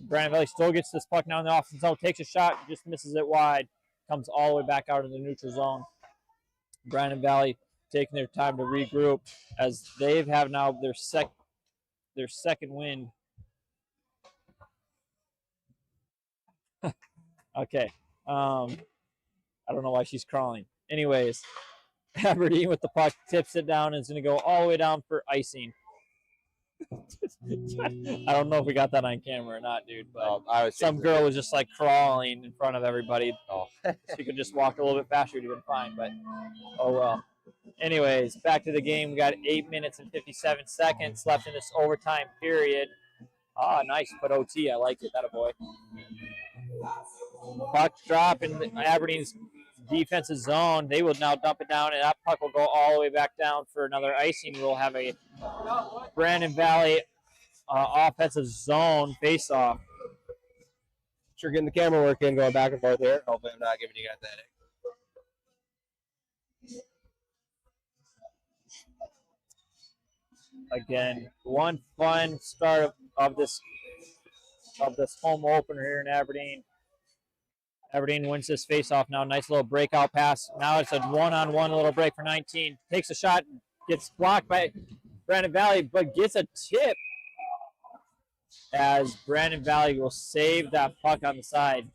Brandon Valley still gets this puck now in the offensive zone, takes a shot, just misses it wide, comes all the way back out of the neutral zone. Brandon Valley taking their time to regroup as they have now their second win. Okay. I don't know why she's crawling. Anyways, Aberdeen with the puck tips it down and is going to go all the way down for icing. I don't know if we got that on camera or not, dude, but some girl was just like crawling in front of everybody. Oh. She could just walk a little bit faster, it would have been fine, but oh well. Anyways, back to the game. We got 8 minutes and 57 seconds left in this overtime period. Ah, nice, but OT. I like it. That a boy. Puck drop in Aberdeen's defensive zone. They will now dump it down, and that puck will go all the way back down for another icing. We'll have a Brandon Valley offensive zone face-off. Sure, getting the camera working, going back and forth here. Hopefully, I'm not giving you guys that. Again, one fun start of this home opener here in Aberdeen. Aberdeen wins this face-off now. Nice little breakout pass. Now it's a one-on-one little break for 19. Takes a shot, gets blocked by Brandon Valley, but gets a tip as Brandon Valley will save that puck on the side.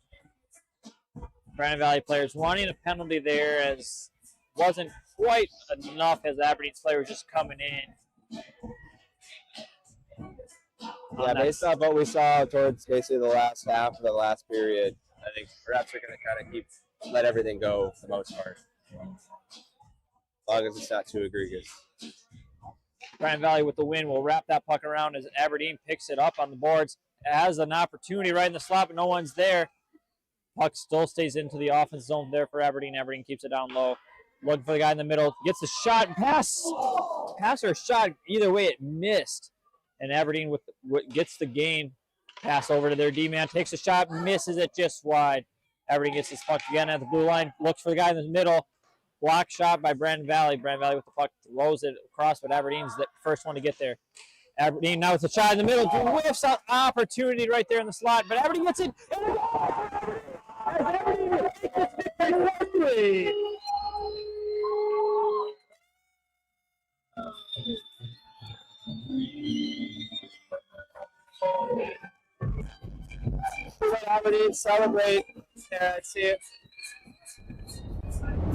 Brandon Valley players wanting a penalty there as wasn't quite enough as Aberdeen's player was just coming in. Yeah, based off what we saw towards basically the last half of the last period, I think perhaps we're going to kind of let everything go for the most part. As long as it's not too egregious. Brandon Valley with the win will wrap that puck around as Aberdeen picks it up on the boards. It has an opportunity right in the slot, but no one's there. Puck still stays into the offense zone there for Aberdeen. Aberdeen keeps it down low. Looking for the guy in the middle. Gets the shot and pass. Pass or shot. Either way, it missed. And Aberdeen gets the game. Pass over to their D-man. Takes a shot. Misses it just wide. Aberdeen gets this puck again at the blue line. Looks for the guy in the middle. Block shot by Brandon Valley. Brandon Valley with the puck throws it across, but Aberdeen's the first one to get there. Aberdeen now with the shot in the middle. Whiffs out opportunity right there in the slot, but Aberdeen gets it. Aberdeen will take this victory quickly. Let Aberdeen celebrate and see it.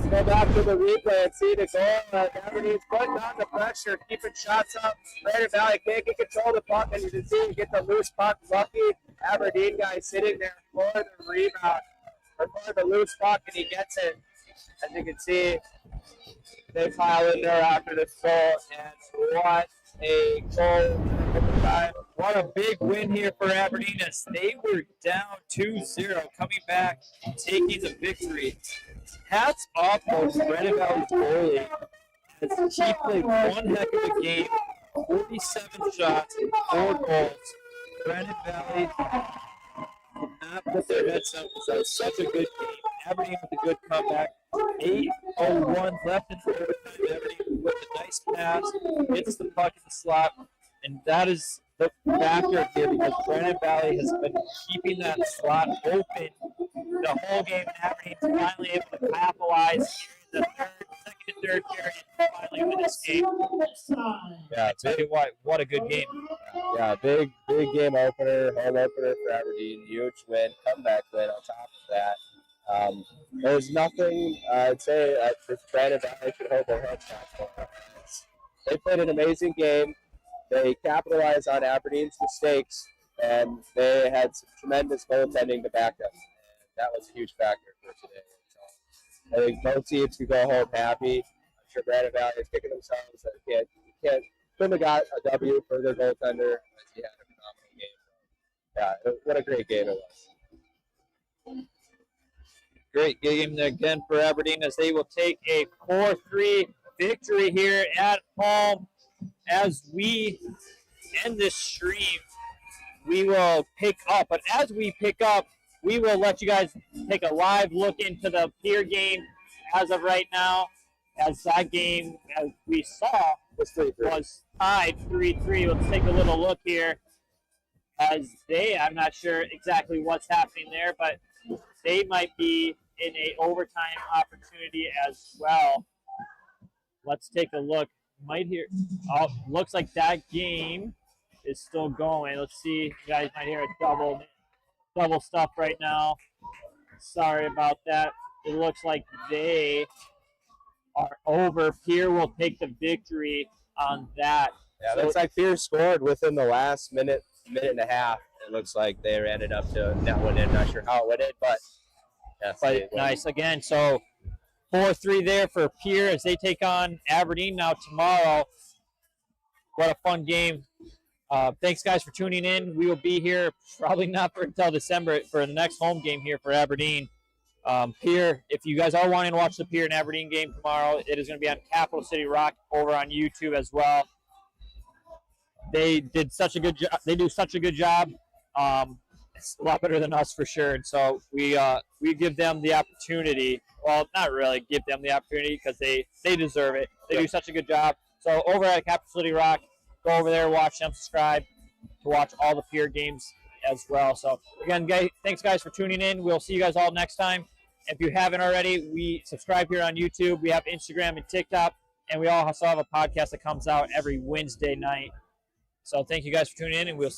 Go back to the replay and see the goal. Aberdeen's putting on the pressure, keeping shots up. Brandon Valley can't get control of the puck, and you can see get the loose puck. Lucky Aberdeen guy sitting there for the rebound, or for the loose puck, and he gets it. As you can see, they pile in there after this goal, and what a goal. What a big win here for Aberdeen as they were down 2-0, coming back, taking the victory. Hats off to Brandon Valley's goalie as he played one heck of a game, 47 shots, 4 goals. Brandon Valley did not put their heads up because that was such a good game. Aberdeen with a good comeback. 8:01 left in the overtime. Aberdeen with a nice pass, hits the puck in the slot, and that is the factor here because Brandon Valley has been keeping that slot open the whole game, and Aberdeen's finally able to capitalize in the second and third period and finally win this game. Yeah, I tell you what a good game. Yeah, big game opener, home opener for Aberdeen. Huge win, comeback win on top of that. There's nothing I'd say this Brandon Valley should hold their heads back for. They played an amazing game. They capitalized on Aberdeen's mistakes, and they had some tremendous goaltending to back them. And that was a huge factor for today. So I think both teams could go home happy. I'm sure Brandon Valley is kicking themselves that couldn't have got a W for their goaltender as he had a phenomenal game. Yeah, what a great game it was. Great game again for Aberdeen as they will take a 4-3 victory here at home. As we end this stream, we will pick up. But as we pick up, we will let you guys take a live look into the Pier game as of right now. As that game, as we saw, was tied 3-3. Let's take a little look here. I'm not sure exactly what's happening there, but they might be in a overtime opportunity as well. Let's take a look. Looks like that game is still going. Let's see. You guys might hear a double stuff right now. Sorry about that. It looks like they are over. Pier will take the victory on that. Yeah, looks like Pier scored within the last minute and a half. It looks like they ended up to net one in. Not sure how it went in, but nice again. So 4-3 there for Pier as they take on Aberdeen now tomorrow. What a fun game. Thanks, guys, for tuning in. We will be here probably not until December for the next home game here for Aberdeen. Pier, if you guys are wanting to watch the Pier and Aberdeen game tomorrow, it is going to be on Capital City Rock over on YouTube as well. They did such a good job. They do such a good job. It's a lot better than us for sure. And so we give them the opportunity. Well, not really give them the opportunity because they deserve it. They do such a good job. So over at Capital City Rock, go over there, watch them, subscribe to watch all the Pier games as well. So again, guys, thanks guys for tuning in. We'll see you guys all next time. If you haven't already, we subscribe here on YouTube. We have Instagram and TikTok, and we also have a podcast that comes out every Wednesday night. So thank you guys for tuning in, and we'll